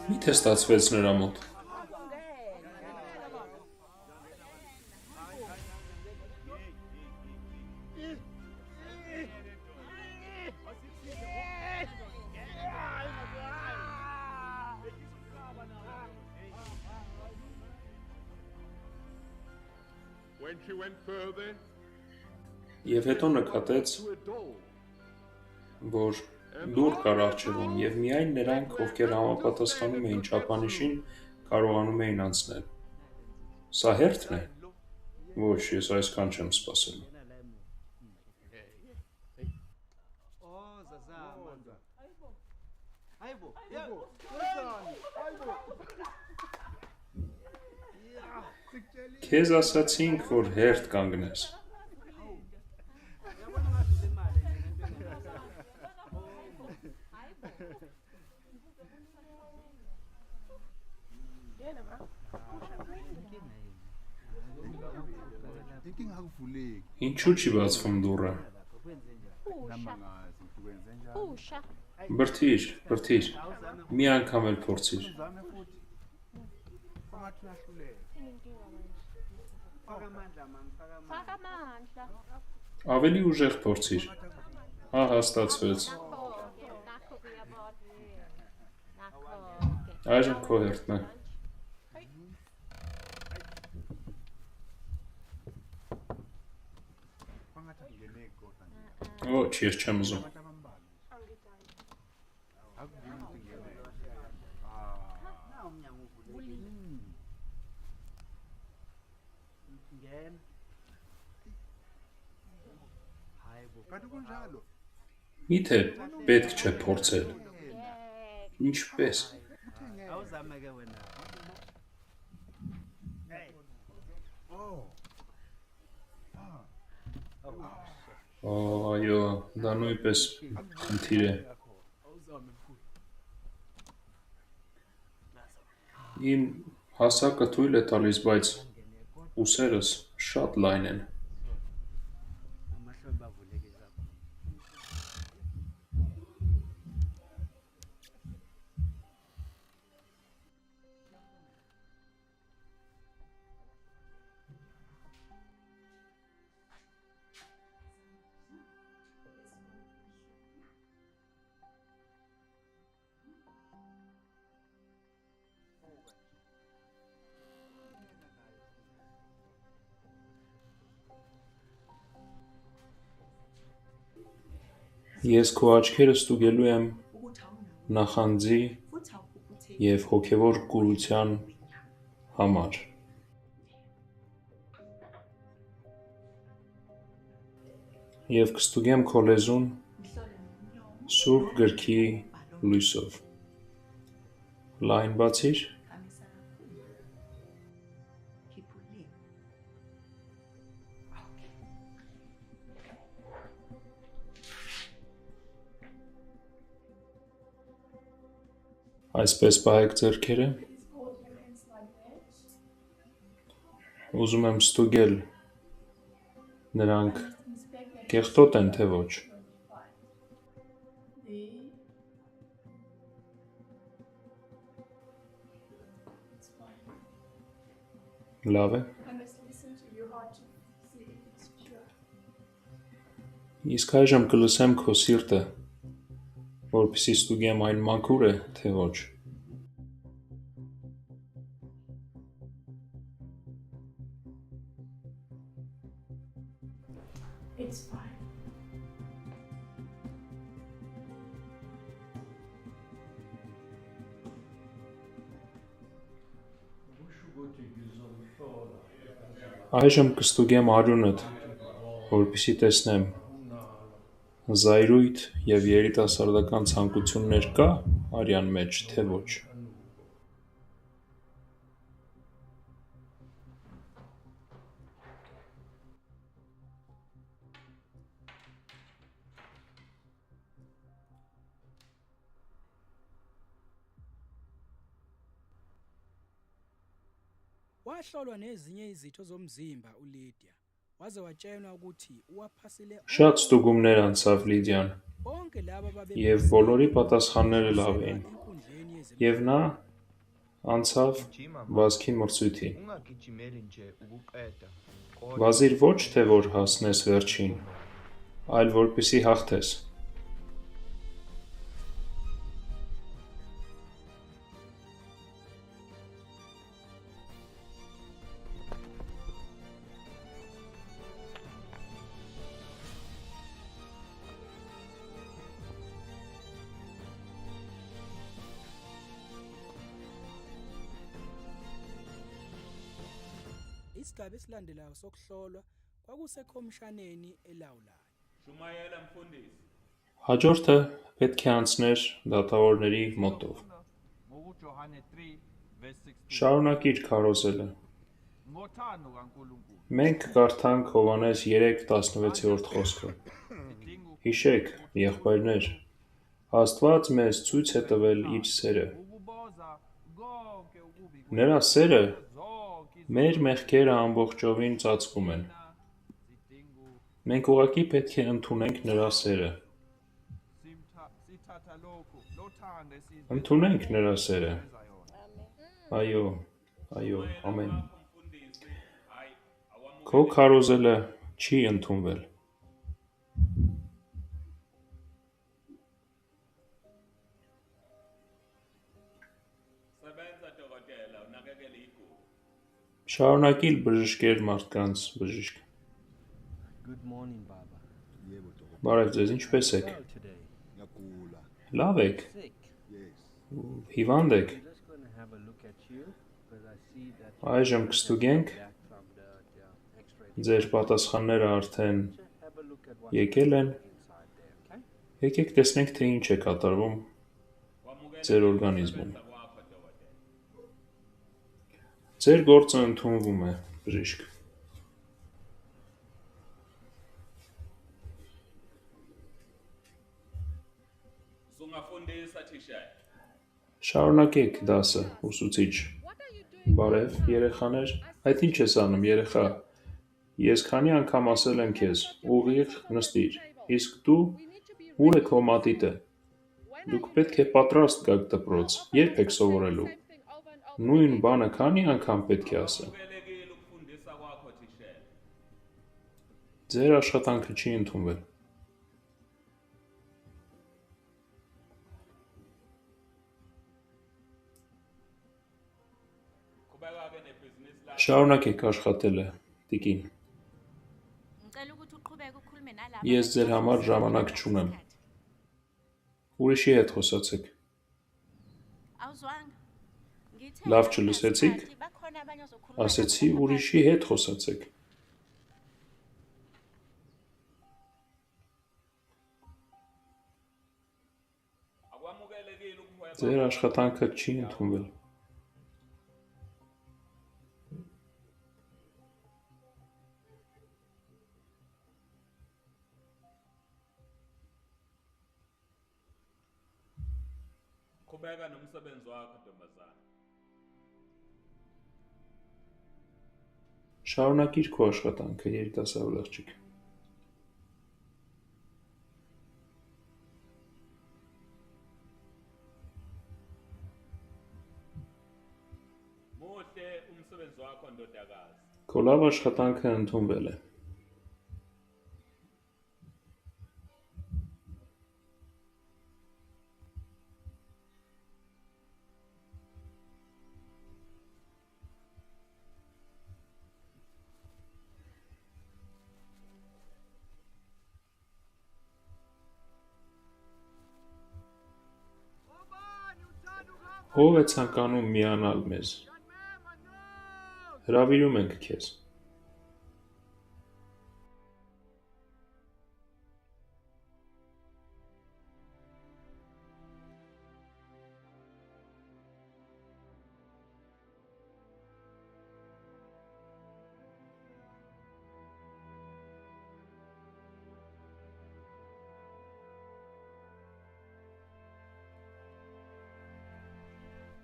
Միթե ստացվեց նրա մոտ։ When she went further Եվ հետո նկատեց, to a door, որ դուռ կար առջևում, և միայն նրանք, ովքեր համապատասխանում էին չափանիշին, կարողանում էին անցնել։ Սա հերթն է։ Ոչ, ես այսքան չեմ սպասել։ Քեզ ասացինք, որ հերթ կանգնես։ Uyabona ungadlula imali Yena ma. Inkinga akuvuleki. Ինչու չի բացվում դուռը։ Pusha. Բրթիր, մի անգամ էլ փորձիր։ Uzame futhi. Ungathi uyahluleka. Inkinga manje. faka amandla mani faka amandla Faka amandla. Ավելի ուժեղ փորձիր։ Ահա ստացվեց։ Nakho kuyabona. Nakho. Այժմ քո հերթն է։ Ungathi akungeneki kodwa nje. Ոչ, ես չեմ ուզում։ Abantu abambalwa. Akuvumi ukuthi ingeneke. na umnyango uvulekile ngena hayibo Kanti kunjalo. Միթե պետք չէ փորձել։ Ինչպես։ awuzame ke wena Այո, դա նույնպես խնդիր է։ awuzame mkhulu Իմ հասակը թույլ է տալիս, բայց ուսերս շատ լայն են։ amahlombe avuleke kakhulu Ես քո աչքերը ստուգելու եմ նախանձի և հոգևոր կուրության համար։ Եվ կստուգեմ քո լեզուն Սուրբ գրքի լույսով։ Լայն բացիր։ Այսպես պահեք ձեռքերը։ Ուզում եմ ստուգել նրանք կեղտոտ են, թե ոչ։ Լավ է։ Իսկ այժմ կլսեմ քո սիրտը, որպեսզի ստուգեմ այն մաքուր է, թե ոչ։ It's fine. Այժմ կստուգեմ արյունդ, որպեսզի տեսնեմ զայրույթ և երիտասարդական ցանկություններ կա արյան մեջ, թե ոչ։ Wahlolwa nezinye izitho zomzimba uLydia waze watshelwa ukuthi uwaphasile Շատ ստուգումներ անցավ Լիդիան, bonke laba և բոլորի պատասխանները լավ էին, և նա անցավ վազքի մրցույթի։ Ungagijimeli nje ukuqeda. Վազիր ոչ թե որ հասնես վերջին, այլ որպեսզի հաղթես։ Isigaba esilandelayo sokuhlolwa kwakusekhomshaneni elawulayo. Հաջորդը պետք է անցներ դատավորների մոտով։ NgokuJohane 3 verse 16. Շարունակիր քարոզելը։ ngothando kaNkulunkulu. Մենք կարդանք Հովհաննես 3:16 խոսքը։ Հիշեք, եղբայրներ, Աստված մեզ ցույց է տվել իր սերը։ Ukuboza konke ukubi Նրա սերը zonke մեր մեղքերը ամբողջովին ծածկում են։ izidingo Մենք ուղղակի պետք է ընդունենք նրա սերը։ sithatha lokho lothando esizwe Ընդունենք նրա սերը։ yona. Այո, այո, ամեն։ Քո քարոզելը չի ընդունվել։ Շարունակիր բժշկել մարդկանց բժիշկ։ Good morning, Baba. Բարև ձեզ, ինչպե՞ս եք։ Well, today. Լավ եք։ Sick. Հիվանդ եք։ We're just going to have a look at you because I see that Այժմ կստուգենք։ back from the X-ray. Ձեր պատասխանները արդեն Just have a look at what's եկել են։ inside there, okay? Եկեք տեսնենք, թե ինչ է կատարվում ձեր օրգանիզմում։ Ձեր գործը ընդունվում է, բժիշկ։ Շարունակեք դասը, ուսուցիչ։ Բարև, երեխաներ։ Այդ ինչ ես անում, երեխա։ Ես քանի անգամ ասել եմ քեզ, ուղիղ նստիր։ Իսկ դու ուր է քո մատիտը։ Դուք պետք է պատրաստ գաք դպրոց։ Երբ եք սովորելու։ Նույն բանը քանի անգամ պետք է ասեմ։ Ձեր աշխատանքը չի ընդունվել։ Շարունակեք աշխատելը, տիկին։ Ngicela ukuthi uqhubeke ukhulume nalabo. Ես ձեր համար ժամանակ չունեմ։ Ուրիշի հետ խոսացեք։ Awuzwanga? Ngithe Լավ ngesikhathi չլսեցիք։ bakhona abanye ozokhuluma Ասեցի ուրիշի հետ խոսացեք։ Ձեր աշխատանքը չի ընդունվել։ Qhubeka nomsebenzi wakho ntombazana. Շարունակիր քո աշխատանքը, երիտասարդ աղջիկ։ Muhle umsebenzi wakho ndodakazi. Քո լավ աշխատանքը ընդունվել է։ Ո՞վ է ցանկանում միանալ մեզ։ Հրավիրում ենք քեզ։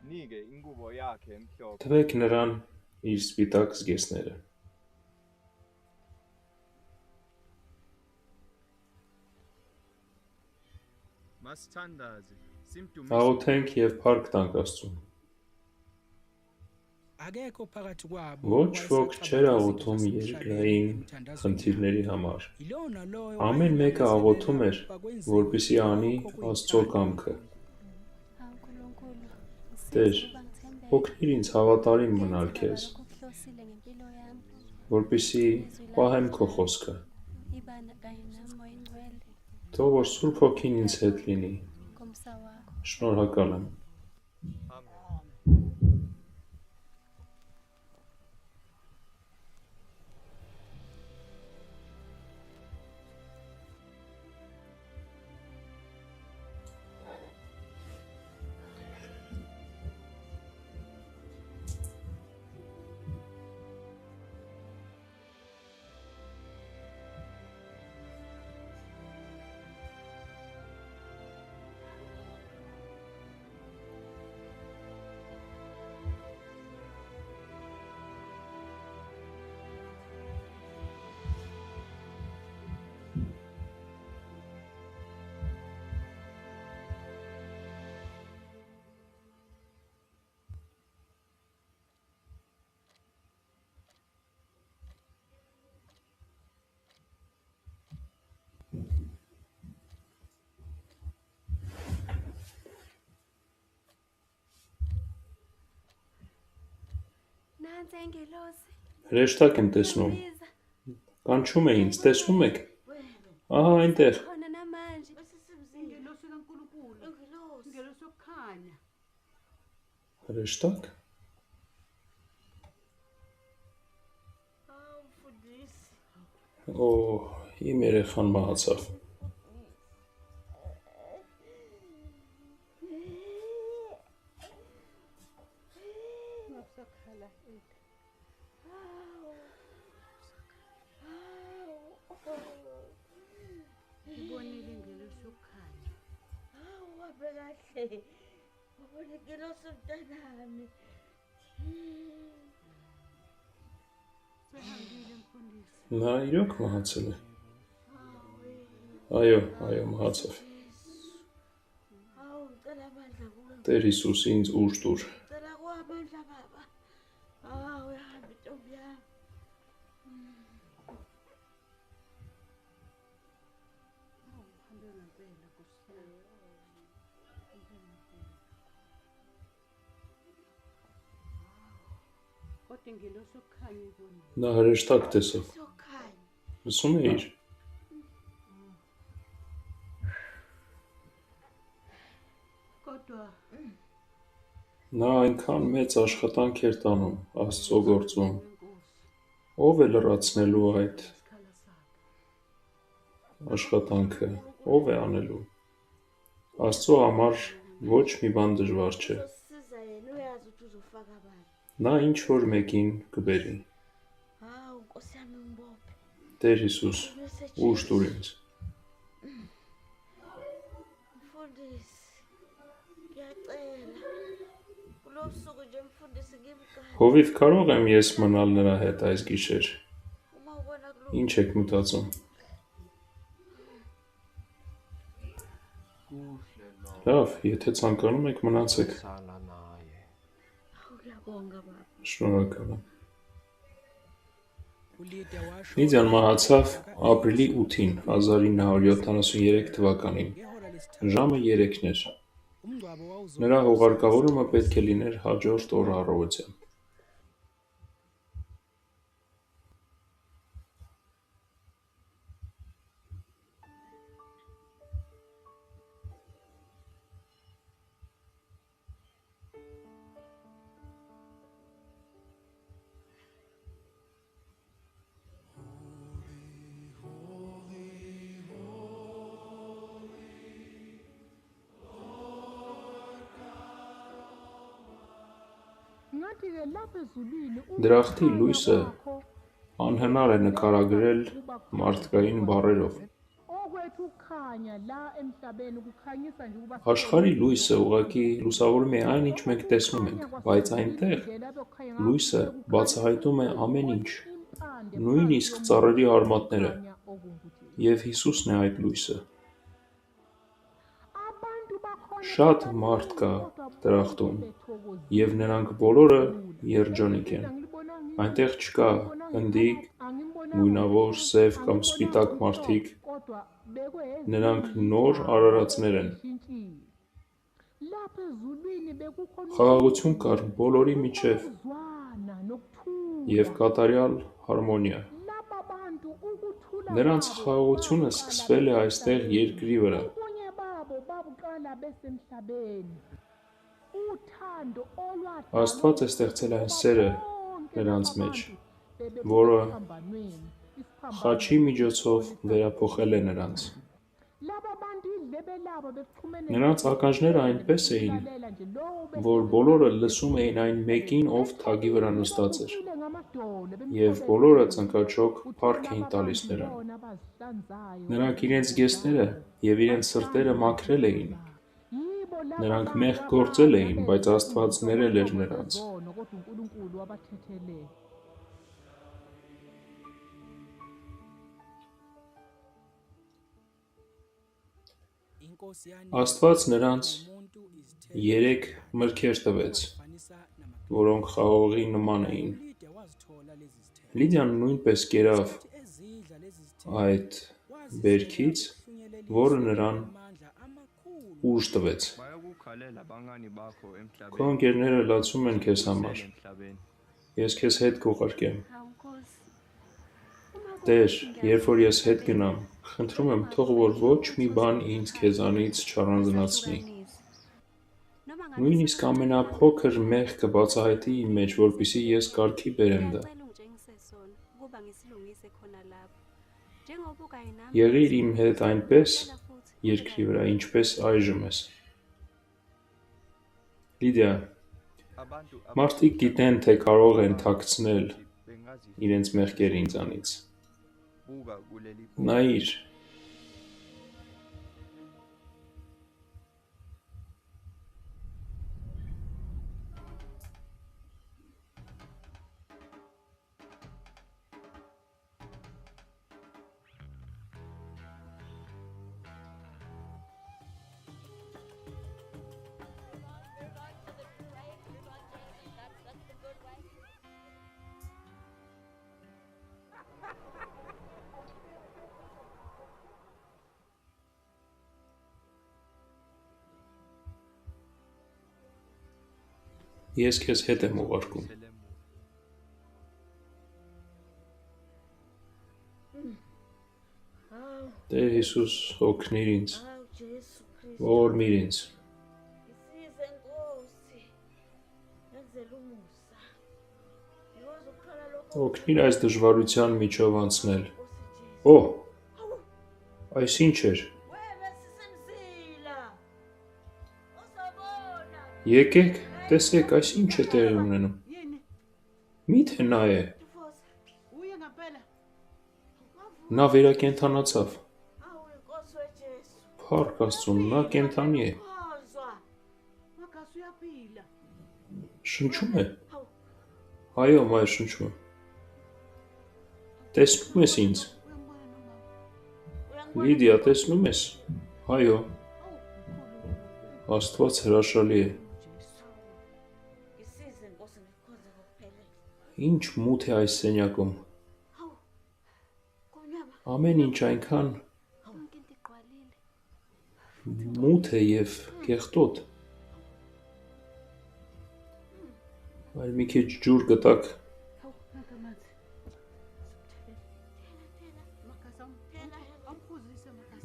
Nike ingubo yakhe emhlophe. Տվեք նրան իր սպիտակ զգեստները։ Masithandaze simdumise. Աղոթենք եւ փառք տանք Աստծուն։ Akekho phakathi kwabo Ոչ ոք չէր աղոթում երկրային խնդիրների համար։ Ilona loyo Ամեն մեկը աղոթում էր, որպեսզի անի Աստծո կամքը։ uNkulunkulu. Տեր, օգնիր ինձ հավատարիմ մնալ քեզ, Ukuhlosile ngempilo yami. որպեսզի պահեմ քո խոսքը։ Iba kanye nomoya ingcwele Թող որ Սուրբ Հոգին ինձ հետ լինի։ ngomsa wakho. Շնորհակալ եմ։ Nansi ingelosi. Հրեշտակ եմ տեսնում։ Կանչում է ինձ, տեսնում եք։ Ահա այնտեղ։ Khona namanje. Ingelosi kaNkulunkulu. Ingelosi yokukhanya. Հրեշտակ։ Hawu mfundisi. Օ, իմ երեխան մահացավ։ Ngapsakhala ethu. Ngibonile ingelosi yokukhanya. Hawu wabe kahle. Wabona ingelosi mntanami. Sehambile mfundisi. Նա իրոք մահացել է։ Այո, մահացավ։ Hawu ngicela amandla kuwe. Տեր Հիսուս ինձ ուժ տուր։ Ngicela kuwe amandla baba. Hawu yahamba intombi yami. Uhambe ngempela Nkosi yami. Kodwa ingelosi yokukhanya ibonile. Նա հրեշտակ տեսավ։ Sokhanya. Լսում էիր։ Kodwa Նա այնքան մեծ աշխատանք էր տանում Աստծո գործում։ Nkosi Ով է լրացնելու այդ isikhala sakhe. աշխատանքը։ Ով է անելու։ Աստծո համար ոչ մի բան դժվար չէ։ Uzosiza yena uyazi ukuthi uzofaka bani. Նա ինչ որ mekին կբերի։ Hawu Nkosi yami ngibophe. Տեր Հիսուս, ուժ տուր ինձ։ Mfundisi. Ngiyacela. Kulosuku nje mfundisi ngimgane. Հովիվ կարող եմ ես մնալ նրա հետ այս գիշեր։ Uma ubona Ինչ եք մտածում։ Լավ, եթե ցանկանում եք մնացեք։ Ngiyabonga baba. Շնորհակալ եմ։ uLidiya washo Լիդիան մահացավ ապրիլի 8-ին 1973 թվականին։ ngehora lesithathu Ժամը 3-ն էր։ umngcwabo Նրա հուղարկավորումը պետք է լիներ հաջորդ օր առավոտյան։ Ngathi-ke lapha ezulwini Դրախտի լույսը անհնար է նկարագրել մարդկային բառերով։ okwethu ukukhanya la emhlabeni kukhanyisa nje ukuba Աշխարհի լույսը ուղղակի լուսավորում է այն, ինչ մենք տեսնում ենք, բայց այնտեղ լույսը բացահայտում է ամեն ինչ, նույնիսկ ծառերի արմատները, եւ Հիսուսն է այդ լույսը։ Շատ մարդ կա դրախտում, եւ նրանք բոլորը երջանիկ են։ Այնտեղ չկա հնդիկ, գույնավոր, սև կամ սպիտակ մարդիկ, նրանք նոր արարածներ են։ Խաղաղություն կար բոլորի միջև եւ կատարյալ հարմոնիա։ Նրանց խաղաղությունը սկսվել է այստեղ երկրի վրա։ Աստված է ստեղծել այն սերը նրանց մեջ, որը խաչի միջոցով վերափոխել է նրանց։ Նրանց ականջները այնպես էին, որ բոլորը լսում էին այն մեկին, ով թագի վրա նստած էր, եւ բոլորը ծնկաչոք փառք էին տալիս նրան։ Նրանք իրենց գեստները եւ իրենց սրտերը մաքրել էին։ Նրանք մեղք գործել էին, բայց Աստված ներել էր նրանց։ inkosi yani Աստված նրանց umuntu izithelo 3 մրգեր տվեց, fanisa nama որոնք խաղողի նման էին։ uLidiya wazithola lezi zithelo Լիդիան նույնպես կերավ ezidla lezi zithelo այդ բերքից, որը նրան amandla amakhulu ուժ տվեց։ Bayakukhalela abangani bakho emhlabeni. Քո ընկերները լացում են քեզ համար։ Emhlabeni. Ես քեզ հետ կուղարկեմ։ Տեր, երբ որ ես հետ գնամ, խնդրում եմ թող որ ոչ մի բան ինձ քեզանից չառանձնացնի։ Նույնիսկ ամենափոքր մեղքը բացահայտի իմ մեջ, որպեսզի ես կարգի բերեմ դա։ Եղիր իմ հետ այնպես երկրի վրա, ինչպես այժմ ես։ Լիդիա, մարդիկ գիտեն, թե կարող են թաքցնել իրենց մեղքերը ինձանից։ Նայիր։ Ես քեզ հետ եմ ուղարկում։ Տեր Հիսուս, օգնիր ինձ, ողորմիր ինձ։ Օգնիր այս դժվարության միջով անցնել։ Օ, այս ինչ էր։ Եկեք, տեսեք, այս ինչ է տեղի ունենում։ Միթե նա է։ Նա վերակենդանացավ։ Փառք Աստծուն, նա կենդանի է։ Շնչում է։ Այո, մայր, շնչում է։ Տեսնում ես ինձ։ Լիդիա, տեսնում ես։ Այո։ Աստված հրաշալի է։ Ինչ մութ է այս սենյակում։ Ամեն ինչ այնքան մութ է և կեղտոտ։ Այլ մի քիչ ջուր կտակ։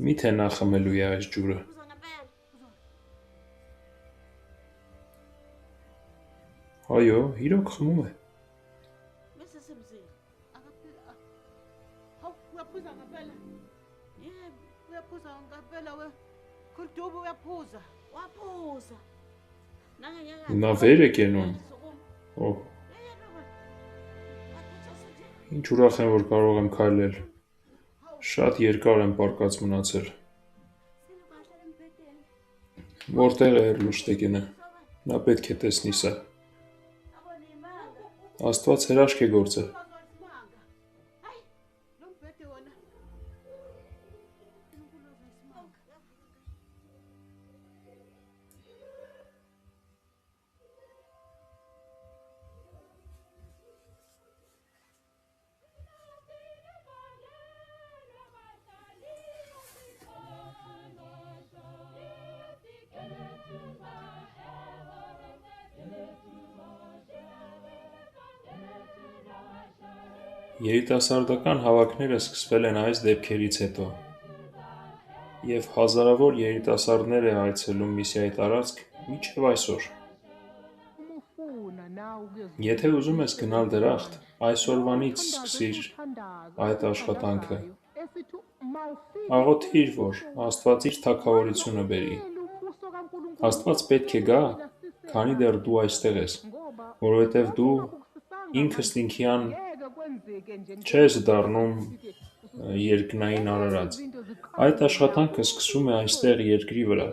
Միթե նա խմելու է այս ջուրը։ Այո, իրոք խմում է։ Նա վեր է կենում։ Օ։ Ինչ ուրախ եմ, որ կարող եմ քայլել։ Շատ երկար եմ պառկած մնացել։ Որտեղ է Էրլուշտեգենը։ Նա պետք է տեսնի սա։ Աստված հրաշք է գործել։ Երիտասարդական հավաքները սկսվել են այս դեպքերից հետո, և հազարավոր երիտասարդներ է այցելում միսիայի տարածք մինչև այսօր։ Եթե ուզում ես գնալ դրախտ, այսօրվանից սկսիր այդ աշխատանքը։ Աղոթիր, որ Աստված իր թագավորությունը բերի։ Աստված պետք է գա, քանի դեռ դու այստեղ ես, որովհետև դու ինքսդ ինքյան չես դառնում երկնային արարած։ Այդ աշխատանքը սկսում է այստեղ երկրի վրա,